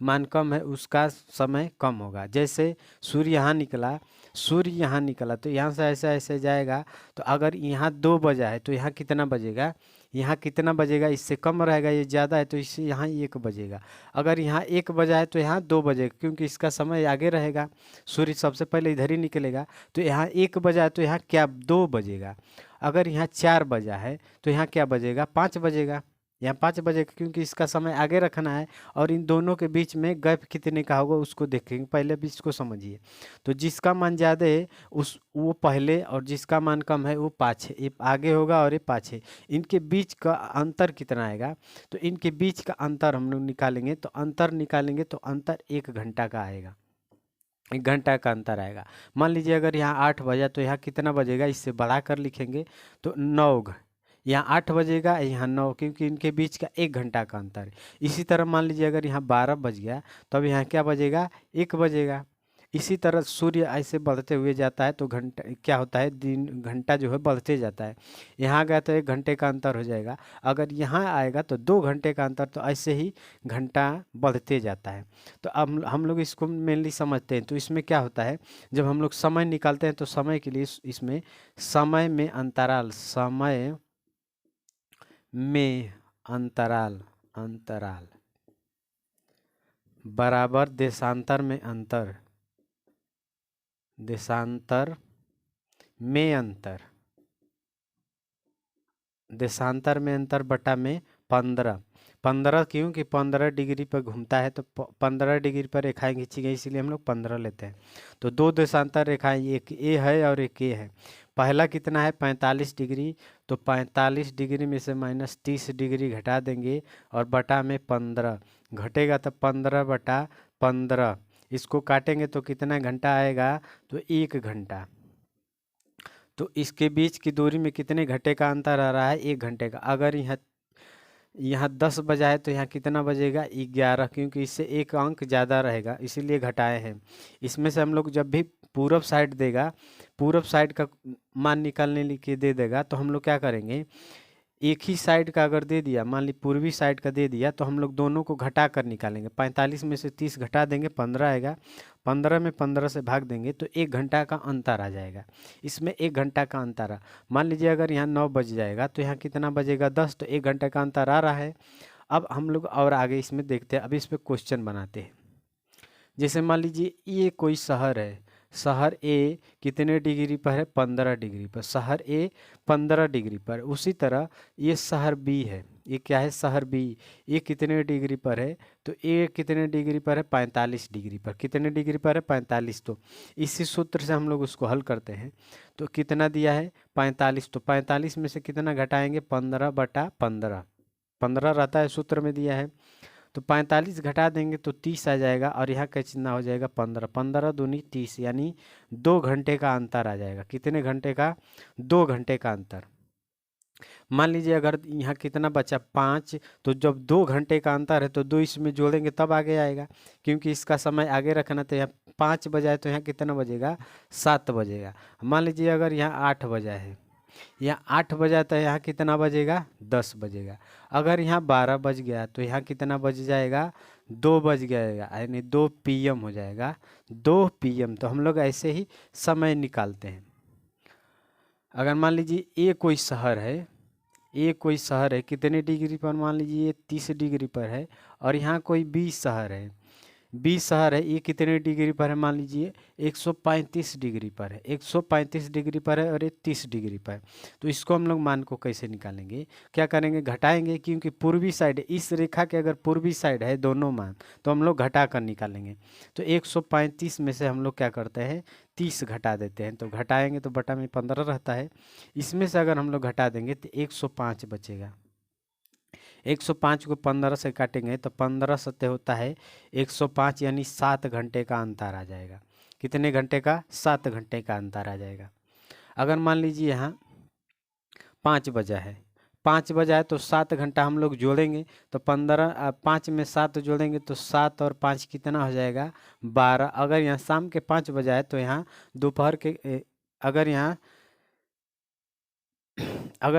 मान कम है उसका समय कम होगा। जैसे सूर्य यहाँ निकला तो यहाँ से ऐसे ऐसे जाएगा। तो अगर यहाँ 2 बजा है तो यहाँ कितना बजेगा? इससे कम रहेगा। ये ज़्यादा है तो इससे यहाँ 1 बजेगा। अगर यहाँ 1 बजा है तो यहाँ 2 बजेगा, क्योंकि इसका समय आगे रहेगा। सूर्य सबसे पहले इधर ही निकलेगा। तो यहाँ 1 बजा है तो यहाँ क्या? 2 बजेगा। अगर यहाँ 4 बजा है तो यहाँ क्या बजेगा? 5 बजेगा। यहाँ 5 बजेगा, क्योंकि इसका समय आगे रखना है और इन दोनों के बीच में गैप कितने का होगा उसको देखेंगे। पहले बीच को समझिए। तो जिसका मान ज़्यादा है उस वो पहले, और जिसका मान कम है वो पाछे, ये आगे होगा और ये पाछे। इनके बीच का अंतर कितना आएगा, तो इनके बीच का अंतर हम लोग निकालेंगे, तो अंतर निकालेंगे तो अंतर 1 घंटा का आएगा, 1 घंटा का अंतर आएगा। मान लीजिए अगर यहाँ 8 बजा तो यहाँ कितना बजेगा, इससे बढ़ा कर लिखेंगे तो 9। यहाँ 8 बजेगा, यहाँ 9, क्योंकि इनके बीच का 1 घंटा का अंतर है। इसी तरह मान लीजिए अगर यहाँ 12 बज गया तो अब यहाँ क्या बजेगा, 1 बजेगा। इसी तरह सूर्य ऐसे बढ़ते हुए जाता है तो घंटा क्या होता है, दिन घंटा जो है बढ़ते जाता है। यहाँ गया तो 1 घंटे का अंतर हो जाएगा। अगर यहाँ आएगा तो 2 घंटे का अंतर, तो ऐसे ही घंटा बढ़ते जाता है। तो अब हम लोग इसको मेनली समझते हैं। तो इसमें क्या होता है, जब हम लोग समय निकालते हैं तो समय के लिए इसमें समय में अंतराल, समय में अंतराल, अंतराल बराबर देशांतर में अंतर, देशांतर में अंतर, देशांतर में अंतर बटा में 15। 15 क्यों कि 15 डिग्री पर घूमता है, तो 15 डिग्री पर रेखाएं खींची गई, इसलिए हम लोग 15 लेते हैं। तो 2 देशांतर रेखाएं, एक ए है और एक ए है। पहला कितना है, 45 डिग्री, तो 45 डिग्री में से -30 डिग्री घटा देंगे और बटा में 15 घटेगा, तो 15 बटा 15। इसको काटेंगे तो कितना घंटा आएगा, तो 1 घंटा। तो इसके बीच की दूरी में कितने घंटे का अंतर आ रहा है, 1 घंटे का। अगर यहाँ 10 बजा है तो यहाँ कितना बजेगा, 11, क्योंकि इससे 1 अंक ज़्यादा रहेगा, इसीलिए घटाए हैं। इसमें से हम लोग जब भी पूरब साइड देगा, पूरब साइड का मान निकालने के दे देगा, तो हम लोग क्या करेंगे, एक ही साइड का अगर दे दिया, मान ली पूर्वी साइड का दे दिया, तो हम लोग दोनों को घटा कर निकालेंगे। 45 में से 30 घटा देंगे, 15 आएगा। 15 में 15 से भाग देंगे तो 1 घंटा का अंतर आ जाएगा। इसमें 1 घंटा का अंतर आ, मान लीजिए अगर यहाँ 9 बज जाएगा तो यहाँ कितना बजेगा, 10, तो 1 घंटे का अंतर आ रहा है। अब हम लोग और आगे इसमें देखते हैं। अब इस पर क्वेश्चन बनाते हैं। जैसे मान लीजिए ये कोई शहर है, शहर ए कितने डिग्री पर है, 15 डिग्री पर। शहर ए 15 डिग्री पर। उसी तरह ये शहर बी है, ये क्या है, शहर बी, ये कितने डिग्री पर है, तो ए कितने डिग्री पर है, 45 डिग्री पर। कितने डिग्री पर है, 45। तो इसी सूत्र से हम लोग उसको हल करते हैं। तो कितना दिया है, 45, तो 45 में से कितना घटाएंगे, 15 बटा 15। 15 रहता है, सूत्र में दिया है। तो 45 घटा देंगे तो 30 आ जाएगा, और यहाँ का चिन्ह हो जाएगा 15। 15 दूनी 30, यानी 2 घंटे का अंतर आ जाएगा। कितने घंटे का, 2 घंटे का अंतर। मान लीजिए अगर यहाँ कितना बचा, 5, तो जब 2 घंटे का अंतर है तो 2 इसमें जोड़ेंगे तब आगे आएगा, क्योंकि इसका समय आगे रखना। तो यहाँ 5 बजाए तो यहाँ कितना बजेगा, 7 बजेगा। मान लीजिए अगर यहाँ 8 बजा है, यहाँ 8 बजा तो यहाँ कितना बजेगा, 10 बजेगा। अगर यहाँ 12 बज गया तो यहाँ कितना बज जाएगा, 2 बज जाएगा, यानी 2 PM हो जाएगा, 2 PM। तो हम लोग ऐसे ही समय निकालते हैं। अगर मान लीजिए ये कोई शहर है, ये कोई शहर है कितने डिग्री पर, मान लीजिए ये 30 डिग्री पर है, और यहाँ कोई बी शहर है, बी शहर है, ये कितने डिग्री पर है, मान लीजिए 135 डिग्री पर है, 135 डिग्री पर है, और ये 30 डिग्री पर है। तो इसको हम लोग मान को कैसे निकालेंगे, क्या करेंगे, घटाएंगे, क्योंकि पूर्वी साइड, इस रेखा के अगर पूर्वी साइड है दोनों मान, तो हम लोग घटा कर निकालेंगे। तो 135 में से हम लोग क्या करते हैं, 30 घटा देते हैं, तो घटाएंगे तो बटा में 15 रहता है। इसमें से अगर हम लोग घटा देंगे तो 105 बचेगा। 105 को 15 से काटेंगे तो 15 सत्ते होता है 105, यानी 7 घंटे का अंतर आ जाएगा। कितने घंटे का, 7 घंटे का अंतर आ जाएगा। अगर मान लीजिए यहाँ 5 बजा है, 5 बजा है तो 7 घंटा हम लोग जोड़ेंगे, तो 15, 5 में 7 जोड़ेंगे तो 7 और 5 कितना हो जाएगा, 12। अगर यहाँ शाम के 5 बजा है तो यहाँ दोपहर के अगर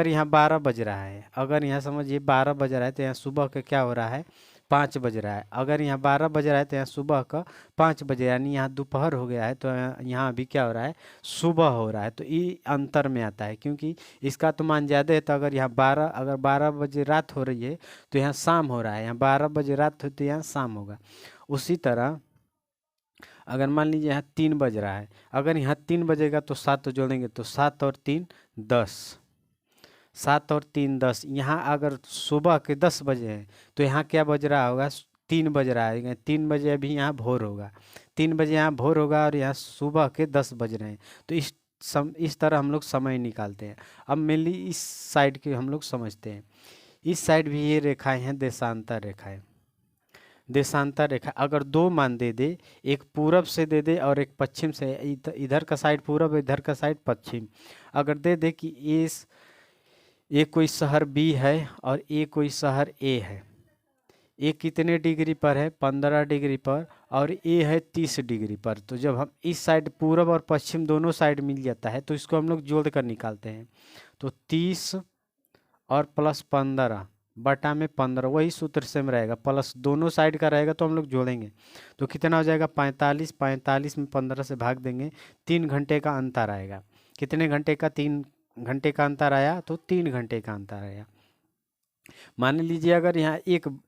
यहाँ 12 बज रहा है, अगर यहाँ समझिए 12 बज रहा है तो यहाँ सुबह का क्या हो रहा है, 5 बज रहा है। अगर यहाँ 12 बज रहा है तो यहाँ सुबह का 5 बजे, यानी यहाँ दोपहर हो गया है, तो यहाँ अभी क्या हो रहा है, सुबह हो रहा है। तो ये अंतर में आता है, क्योंकि इसका तो मान ज़्यादा है। तो अगर यहाँ 12 बजे रात हो रही है तो यहाँ शाम हो रहा है, यहाँ 12 बजे रात हो तो यहाँ शाम होगा। उसी तरह अगर मान लीजिए यहाँ 3 बज रहा है, अगर यहाँ 3 बजेगा तो 7 जोड़ेंगे तो 7 और 3 10, 7 और 3 10। यहाँ अगर सुबह के 10 बजे हैं तो यहाँ क्या बज रहा होगा, 3 बज रहा है। 3 बजे अभी यहाँ भोर होगा, 3 बजे यहाँ भोर होगा और यहाँ सुबह के 10 बज रहे हैं। तो इस तरह हम लोग समय निकालते हैं। अब मेनली इस साइड के हम लोग समझते हैं। इस साइड भी ये रेखाएं हैं देशांतर रेखाएं। देशांतर रेखा अगर दो मान दे दे, एक पूरब से दे दे और एक पश्चिम से, इधर का साइड पूरब, इधर का साइड पश्चिम, अगर दे दे कि ये कोई शहर बी है और ये कोई शहर ए है। ए कितने डिग्री पर है, 15 डिग्री पर, और ए है 30 डिग्री पर। तो जब हम इस साइड पूरब और पश्चिम दोनों साइड मिल जाता है तो इसको हम लोग जोड़ कर निकालते हैं। तो 30 और प्लस 15 बटा में 15, वही सूत्र सेम रहेगा, प्लस दोनों साइड का रहेगा तो हम लोग जोड़ेंगे तो कितना हो जाएगा 45। 45 में 15 से भाग देंगे, 3 घंटे का अंतर आएगा। कितने घंटे का, 3 घंटे का अंतर आया, तो 3 घंटे का अंतर आया। मान लीजिए अगर यहाँ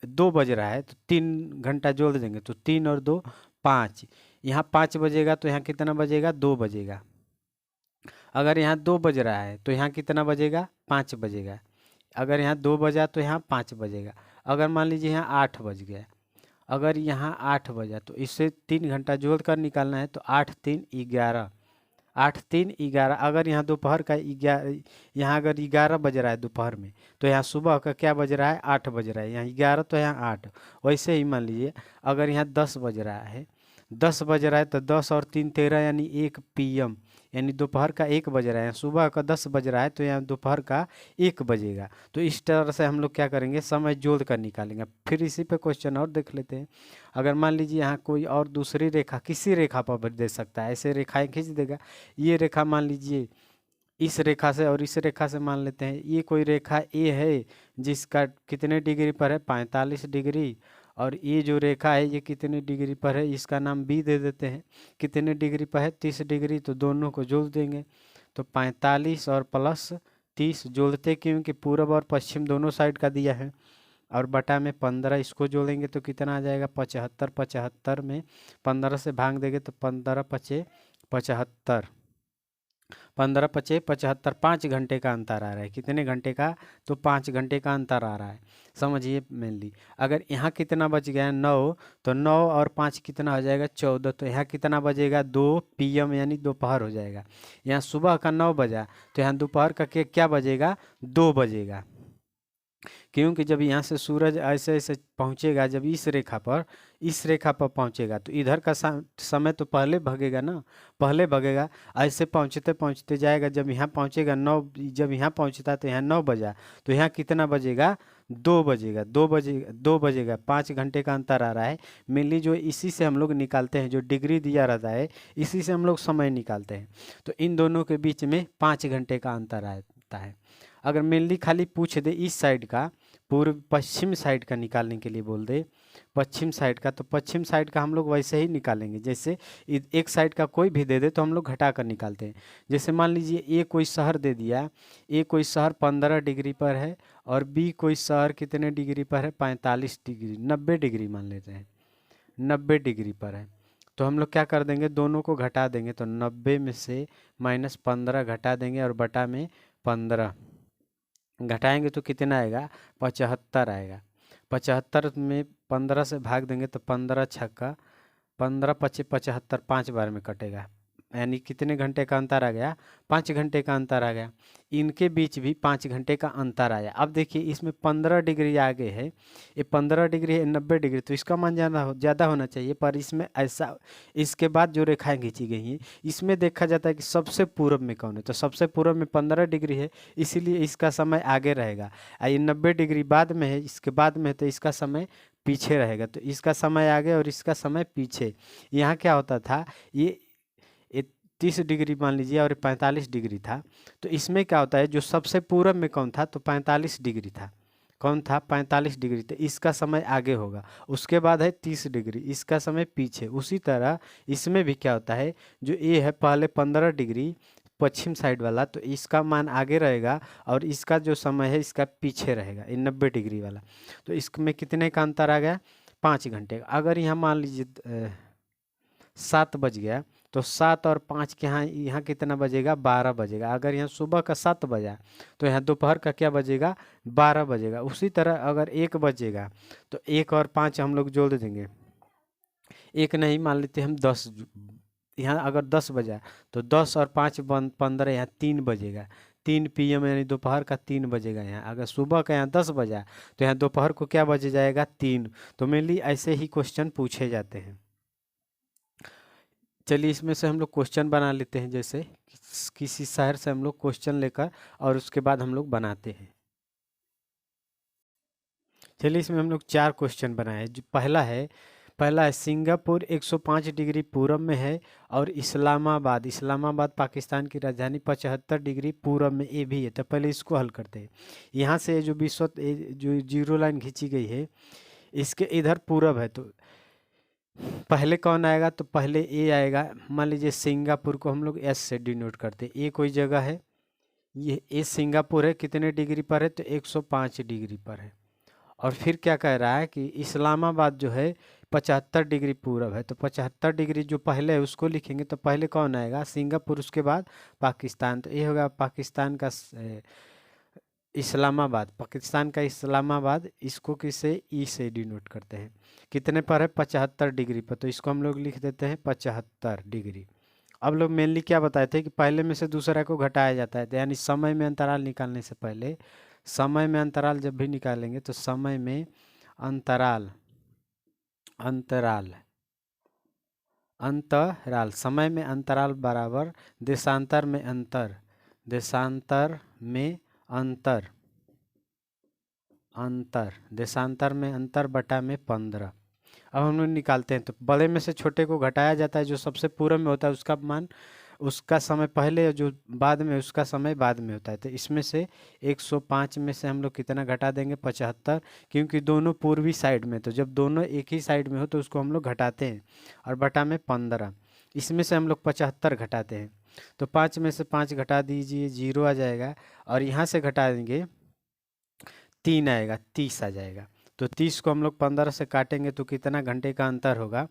2 बज रहा है तो 3 घंटा जोड़ देंगे तो 3 और 2 5, यहाँ 5 बजेगा तो यहाँ कितना बजेगा, 2 बजेगा। अगर यहाँ 2 बज रहा है तो यहाँ कितना बजेगा, 5 बजेगा। अगर यहाँ 2 बजा तो यहाँ 5 बजेगा। अगर मान लीजिए यहाँ 8 बज गया, अगर यहाँ 8 बजा तो इससे 3 घंटा जोड़ कर निकालना है तो 8 3 11, 8 3 11। अगर यहाँ दोपहर का 11, यहाँ अगर 11 बज रहा है दोपहर में तो यहाँ सुबह का क्या बज रहा है, 8 बज रहा है। यहाँ 11 तो यहाँ 8। वैसे ही मान लीजिए अगर यहाँ 10 बज रहा है, 10 बज रहा है तो 10 और 3 13, यानी 1 PM, यानी दोपहर का 1 बज रहा है। सुबह का 10 बज रहा है तो यहाँ दोपहर का 1 बजेगा। तो इस तरह से हम लोग क्या करेंगे, समय जोड़ कर निकालेंगे। फिर इसी पे क्वेश्चन और देख लेते हैं। अगर मान लीजिए यहाँ कोई और दूसरी रेखा किसी रेखा पर दे सकता है, ऐसे रेखाएं खींच देगा। ये रेखा मान लीजिए इस रेखा से और इस रेखा से मान लेते हैं, ये कोई रेखा ए है जिसका कितने डिग्री पर है, 45 डिग्री। और ये जो रेखा है ये कितने डिग्री पर है, इसका नाम बी दे देते हैं। कितने डिग्री पर है, 30 डिग्री। तो दोनों को जोड़ देंगे तो 45 और प्लस 30 जोड़ते, क्योंकि पूरब और पश्चिम दोनों साइड का दिया है, और बटा में 15 इसको जोड़ेंगे तो कितना आ जाएगा 75। 75 में 15 से भाग देंगे तो 15 पचे 75, 15 पचे 75। 5 घंटे का अंतर आ रहा है। कितने घंटे का, तो 5 घंटे का अंतर आ रहा है। समझिए मेनली अगर यहाँ कितना बच गया है 9, तो 9 और 5 कितना हो जाएगा 14। तो यहाँ कितना बजेगा 2 PM, यानी दोपहर हो जाएगा। यहाँ सुबह का 9 बजा तो यहाँ दोपहर का क्या बजेगा, 2 बजेगा। क्योंकि जब यहाँ से सूरज ऐसे ऐसे पहुँचेगा, जब इस रेखा पर पहुँचेगा तो इधर का समय तो पहले भगेगा ना, पहले भगेगा। ऐसे पहुँचते पहुँचते जाएगा, जब यहाँ पहुँचेगा 9, जब यहाँ पहुँचता है तो यहाँ 9 बजा तो यहाँ कितना बजेगा, 2 बजेगा। 2 बजेगा। 5 घंटे का अंतर आ रहा है। मेनली जो इसी से हम लोग निकालते हैं, जो डिग्री दिया रहता है इसी से हम लोग समय निकालते हैं। तो इन दोनों के बीच में 5 घंटे का अंतर आता है। अगर मेनली खाली पूछ दे इस साइड का, पूर्व पश्चिम साइड का निकालने के लिए बोल दे पश्चिम साइड का, तो पश्चिम साइड का हम लोग वैसे ही निकालेंगे। जैसे एक साइड का कोई भी दे दे तो हम लोग घटा कर निकालते हैं। जैसे मान लीजिए ए कोई शहर दे दिया, ए कोई शहर 15 डिग्री पर है और बी कोई शहर कितने डिग्री पर है, 45 डिग्री, 90 डिग्री मान लेते हैं, 90 डिग्री पर है। तो हम लोग क्या कर देंगे, दोनों को घटा देंगे। तो 90 में से -15 घटा देंगे और बटा में 15 घटाएंगे तो कितना आएगा, 75 आएगा। 75 में 15 से भाग देंगे तो 15 छक्का 15 पचे 75, 5 बार में कटेगा, यानी कितने घंटे का अंतर आ गया, 5 घंटे का अंतर आ गया। इनके बीच भी 5 घंटे का अंतर आया। अब देखिए इसमें 15 डिग्री आगे है, ये 15 डिग्री है, 90 डिग्री, तो इसका मान ज़्यादा होना चाहिए। पर इसमें ऐसा, इसके बाद जो रेखाएं खींची गई हैं इसमें देखा जाता है कि सबसे पूर्व में कौन है, तो सबसे पूर्व में 15 डिग्री है, इसीलिए इसका समय आगे रहेगा। ये 90 डिग्री बाद में है, इसके बाद में है, तो इसका समय पीछे रहेगा। तो इसका समय आगे और इसका समय पीछे। यहाँ क्या होता था, ये 30 डिग्री मान लीजिए और 45 डिग्री था, तो इसमें क्या होता है, जो सबसे पूरब में कौन था, तो 45 डिग्री था। कौन था, 45 डिग्री, तो इसका समय आगे होगा। उसके बाद है 30 डिग्री, इसका समय पीछे। उसी तरह इसमें भी क्या होता है, जो ये है पहले 15 डिग्री पश्चिम साइड वाला, तो इसका मान आगे रहेगा और इसका जो समय है इसका पीछे रहेगा, ये 90 डिग्री वाला। तो इसमें कितने का अंतर आ गया, 5 घंटे। अगर यहाँ मान लीजिए 7 बज गया तो 7 और 5 के यहाँ यहाँ कितना बजेगा, 12 बजेगा। अगर यहाँ सुबह का 7 बजा तो यहाँ दोपहर का क्या बजेगा, 12 बजेगा। उसी तरह अगर 1 बजेगा तो 1 और 5 हम लोग जोड़ देंगे, एक नहीं, मान लेते हम 10। यहाँ अगर 10 बजा तो 10 और 5 15, यहाँ 3 बजेगा, 3 PM यानी दोपहर का 3 बजेगा। यहाँ अगर सुबह का यहाँ 10 बजा तो यहाँ दोपहर को क्या बज जाएगा, 3। तो मेनली ऐसे ही क्वेश्चन पूछे जाते हैं। चलिए इसमें से हम लोग क्वेश्चन बना लेते हैं, जैसे किसी शहर से हम लोग क्वेश्चन लेकर और उसके बाद हम लोग बनाते हैं। चलिए इसमें हम लोग 4 क्वेश्चन बनाए हैं। जो पहला है सिंगापुर 105 डिग्री पूरब में है और इस्लामाबाद पाकिस्तान की राजधानी 75 डिग्री पूरब में, ये भी है। तो पहले इसको हल करते हैं। यहाँ से जो जो जीरो लाइन खींची गई है इसके इधर पूरब है, तो पहले कौन आएगा, तो पहले ए आएगा। मान लीजिए सिंगापुर को हम लोग एस से डिनोट करते हैं। ए कोई जगह है, ये सिंगापुर है, कितने डिग्री पर है, तो 105 डिग्री पर है। और फिर क्या कह रहा है कि इस्लामाबाद जो है 75 डिग्री पूरब है, तो 75 डिग्री जो पहले है उसको लिखेंगे। तो पहले कौन आएगा, सिंगापुर, उसके बाद पाकिस्तान। तो ये होगा पाकिस्तान का इस्लामाबाद, पाकिस्तान का इस्लामाबाद। इसको किसे, ई से डिनोट करते हैं। कितने पर है, 75 डिग्री पर, तो इसको हम लोग लिख देते हैं 75 डिग्री। अब लोग मेनली क्या बताए थे कि पहले में से दूसरा को घटाया जाता है, तो यानी समय में अंतराल निकालने से पहले, समय में अंतराल जब भी निकालेंगे तो समय में अंतराल अंतराल अंतराल समय में अंतराल बराबर देशांतर में अंतर, देशांतर में अंतर, देशांतर में अंतर बटा में 15। अब हम लोग निकालते हैं, तो बड़े में से छोटे को घटाया जाता है, जो सबसे पूर्व में होता है उसका मान, उसका समय पहले, जो बाद में उसका समय बाद में होता है। तो इसमें से 105 में से हम लोग कितना घटा देंगे, 75, क्योंकि दोनों पूर्वी साइड में, तो जब दोनों एक ही साइड में हो तो उसको हम लोग घटाते हैं, और बटा में 15। इसमें से हम लोग 75 घटाते हैं, तो 5 में से 5 घटा दीजिए, 0 आ जाएगा। और यहाँ से घटा देंगे 3 आएगा, 30 आ जाएगा। तो 30 को हम लोग 15 से काटेंगे तो कितना घंटे का अंतर होगा,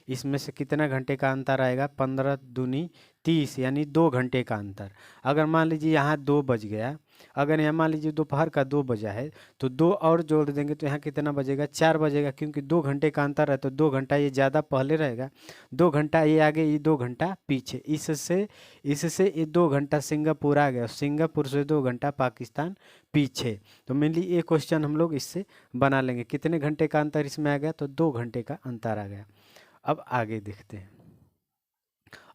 इसमें से कितना घंटे का अंतर आएगा, 15 दूनी 30, यानी 2 घंटे का अंतर। अगर मान लीजिए यहाँ 2 बज गया, अगर यहाँ मान लीजिए दोपहर का 2 बजा है, तो 2 और जोड़ देंगे तो यहाँ कितना बजेगा, 4 बजेगा, क्योंकि 2 घंटे का अंतर है, तो 2 घंटा ये ज़्यादा पहले रहेगा, 2 घंटा ये आगे, ये 2 घंटा पीछे। इससे ये 2 घंटा सिंगापुर आ गया, सिंगापुर से 2 घंटा पाकिस्तान पीछे। तो मेनली ये क्वेश्चन हम लोग इससे बना लेंगे। कितने घंटे का अंतर इसमें आ गया, तो 2 घंटे का अंतर आ गया। अब आगे देखते हैं।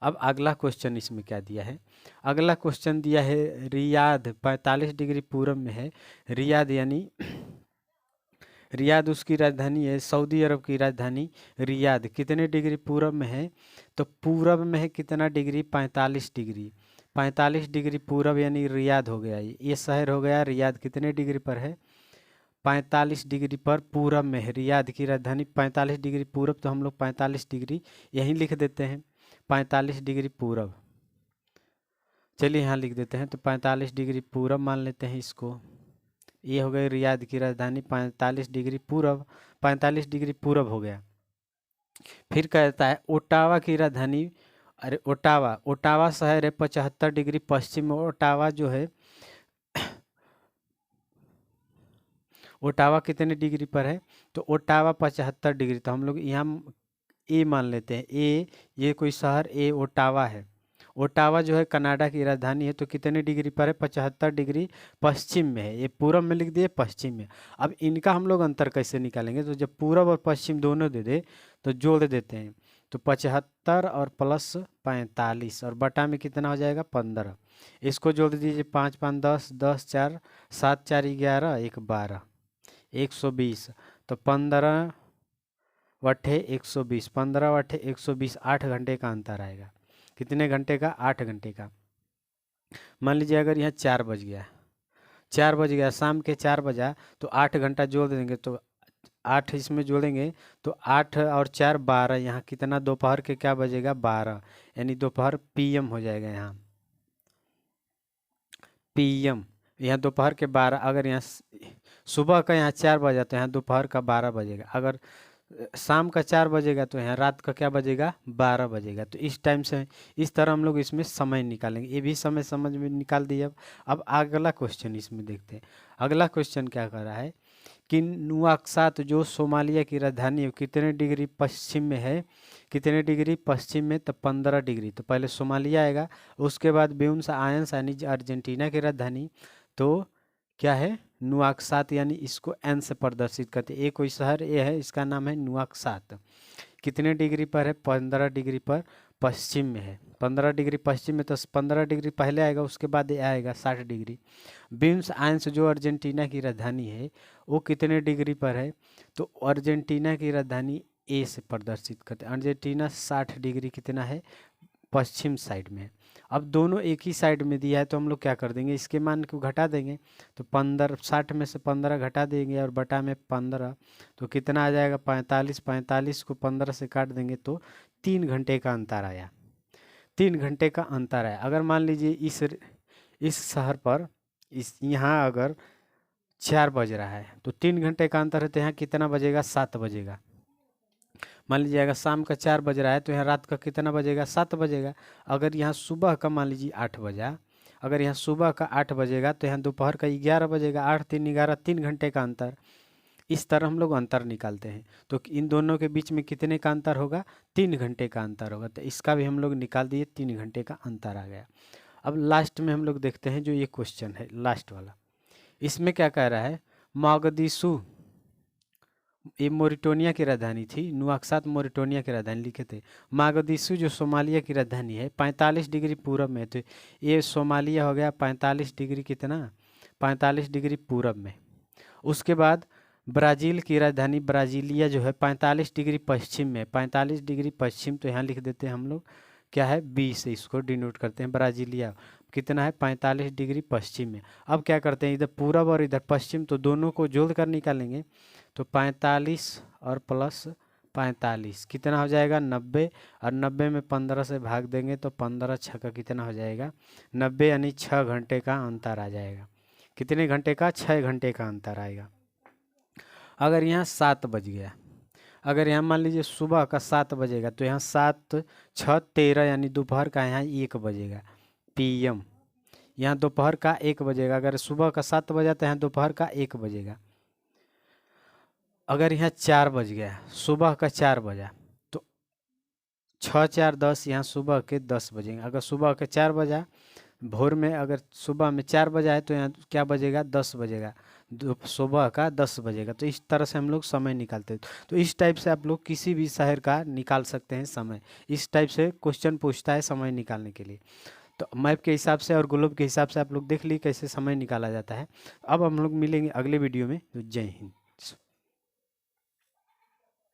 अब अगला क्वेश्चन इसमें क्या दिया है, अगला क्वेश्चन दिया है रियाद 45 डिग्री पूरब में है। रियाद यानी रियाद उसकी राजधानी है, सऊदी अरब की राजधानी रियाद कितने डिग्री पूरब में है, तो पूरब में है कितना डिग्री, 45 डिग्री। 45 डिग्री पूरब यानी रियाद हो गया, ये शहर हो गया रियाद। कितने डिग्री पर है, 45 डिग्री पर पूरब में है। रियाद की राजधानी 45 डिग्री पूरब, तो हम लोग 45 डिग्री यहीं लिख देते हैं, 45 डिग्री पूरब। चलिए यहाँ लिख देते हैं, तो 45 डिग्री पूरब मान लेते हैं इसको। ये हो गई रियाद की राजधानी 45 डिग्री पूरब, 45 डिग्री पूरब हो गया। फिर कहता है ओटावा की राजधानी, अरे ओटावा शहर है 75 डिग्री पश्चिम में। ओटावा जो है, ओटावा कितने डिग्री पर है, तो ओटावा 75 डिग्री। तो हम लोग यहाँ ए मान लेते हैं, ए, ये कोई शहर ए ओटावा है। ओटावा जो है कनाडा की राजधानी है, तो कितने डिग्री पर है, 75 डिग्री पश्चिम में है। ये पूरब में लिख दिए, पश्चिम में। अब इनका हम लोग अंतर कैसे निकालेंगे, तो जब पूरब और पश्चिम दोनों दे दे तो जोड़ देते हैं, तो 75 और प्लस 45 और बटा में कितना हो जाएगा, 15। इसको जोड़ दीजिए, 5 5 10, 10 4 7 4 11, 1 12, 120। तो 15 वट्ठे 120, 15 वट्ठे 120, 8 घंटे का अंतर आएगा। कितने घंटे का, 8 घंटे का। मान लीजिए अगर यहाँ 4 बज गया, 4 बज गया, शाम के 4 बजा, तो 8 घंटा जोड़ देंगे, तो 8 इसमें जोड़ेंगे तो 8 और 4 12, यहाँ कितना दोपहर के क्या बजेगा, 12, यानी दोपहर PM हो जाएगा। यहाँ PM, यहाँ दोपहर के 12। अगर यहाँ सुबह का यहाँ 4 बजा तो यहाँ दोपहर का 12 बजेगा। अगर शाम का 4 बजेगा तो यहाँ रात का क्या बजेगा, 12 बजेगा। तो इस टाइम से इस तरह हम लोग इसमें समय निकालेंगे। ये भी समय समझ में निकाल दिए। अब अगला क्वेश्चन इसमें देखते हैं। अगला क्वेश्चन क्या कर रहा है कि नुआक्सात जो सोमालिया की राजधानी है कितने डिग्री पश्चिम में है, कितने डिग्री पश्चिम में, तो 15 डिग्री। तो पहले सोमालिया आएगा, उसके बाद ब्यूनस आयर्स यानी अर्जेंटीना की राजधानी, तो क्या है, नुआक्सात, यानी इसको एन से प्रदर्शित करते हैं। एक कोई शहर ये है, इसका नाम है नुआक्सात। कितने डिग्री पर है, 15 डिग्री पर पश्चिम में है। 15 डिग्री पश्चिम में, तो 15 डिग्री पहले आएगा, उसके बाद ये आएगा 60 डिग्री। ब्यूनस आयर्स जो अर्जेंटीना की राजधानी है वो कितने डिग्री पर है, तो अर्जेंटीना की राजधानी ए से प्रदर्शित करते हैं। अर्जेंटीना 60 डिग्री कितना है, पश्चिम साइड में है। अब दोनों एक ही साइड में दिया है तो हम लोग क्या कर देंगे, इसके मान को घटा देंगे। तो 15, 60 में से 15 घटा देंगे और बटा में 15, तो कितना आ जाएगा 45। 45 को 15 से काट देंगे तो 3 घंटे का अंतर आया। 3 घंटे का अंतर आया। अगर मान लीजिए इस शहर पर इस यहाँ अगर 4 बज रहा है तो 3 घंटे का अंतर है, तो यहाँ कितना बजेगा, 7 बजेगा। मान लीजिए अगर शाम का 4 बज रहा है तो यहाँ रात का कितना बजेगा, 7 बजेगा। अगर यहाँ सुबह का मान लीजिए 8 बजा, अगर यहाँ सुबह का 8 बजेगा तो यहाँ दोपहर का 11 बजेगा। 8 3 11, 3 घंटे का अंतर। इस तरह हम लोग अंतर निकालते हैं। तो इन दोनों के बीच में कितने का अंतर होगा, 3 घंटे का अंतर होगा। तो इसका भी हम लोग निकाल दिए, 3 घंटे का अंतर आ गया। अब लास्ट में हम लोग देखते हैं जो ये क्वेश्चन है लास्ट वाला, इसमें क्या कह रहा है, मोगदिशु, ये मोरिटोनिया की राजधानी थी, नुआक्सात मोरिटोनिया की राजधानी लिखे थे। मोगदिशु जो सोमालिया की राजधानी है 45 डिग्री पूरब में, तो ये सोमालिया हो गया 45 डिग्री कितना, 45 डिग्री पूरब में। उसके बाद ब्राज़ील की राजधानी ब्राज़ीलिया जो है 45 डिग्री पश्चिम में, 45 डिग्री पश्चिम, तो यहाँ लिख देते हैं हम लोग क्या है, 20 से इसको डिनोट करते हैं। ब्राज़ीलिया कितना है, 45 डिग्री पश्चिम में। अब क्या करते हैं, इधर पूरब और इधर पश्चिम, तो दोनों को जोड़ कर निकालेंगे। तो 45 और प्लस 45 कितना हो जाएगा, 90, और 90 में 15 से भाग देंगे तो 15 छः का कितना हो जाएगा, 90, यानी 6 घंटे का अंतर आ जाएगा। कितने घंटे का, 6 घंटे का अंतर आएगा। अगर यहाँ 7 बज गया, अगर यहाँ मान लीजिए सुबह का 7 बजेगा तो यहाँ 7 6 13, यानी दोपहर का यहाँ 1 बजेगा PM। यहाँ दोपहर का 1 बजेगा। अगर सुबह का 7 बजा तो यहाँ दोपहर का 1 बजेगा। अगर यहाँ 4 बज गया, सुबह का 4 बजा, तो 6 4 10, यहाँ सुबह के 10 बजेंगे। अगर सुबह के 4 बजा भोर में, अगर सुबह में 4 बजा है तो यहाँ क्या बजेगा, 10 बजेगा, सुबह का 10 बजेगा। तो इस तरह से हम लोग समय निकालते हैं। तो इस टाइप से आप लोग किसी भी शहर का निकाल सकते हैं समय। इस टाइप से क्वेश्चन पूछता है समय निकालने के लिए। तो मैप के हिसाब से और ग्लोब के हिसाब से आप लोग देख ली कैसे समय निकाला जाता है। अब हम लोग मिलेंगे अगले वीडियो में। तो जय हिंद।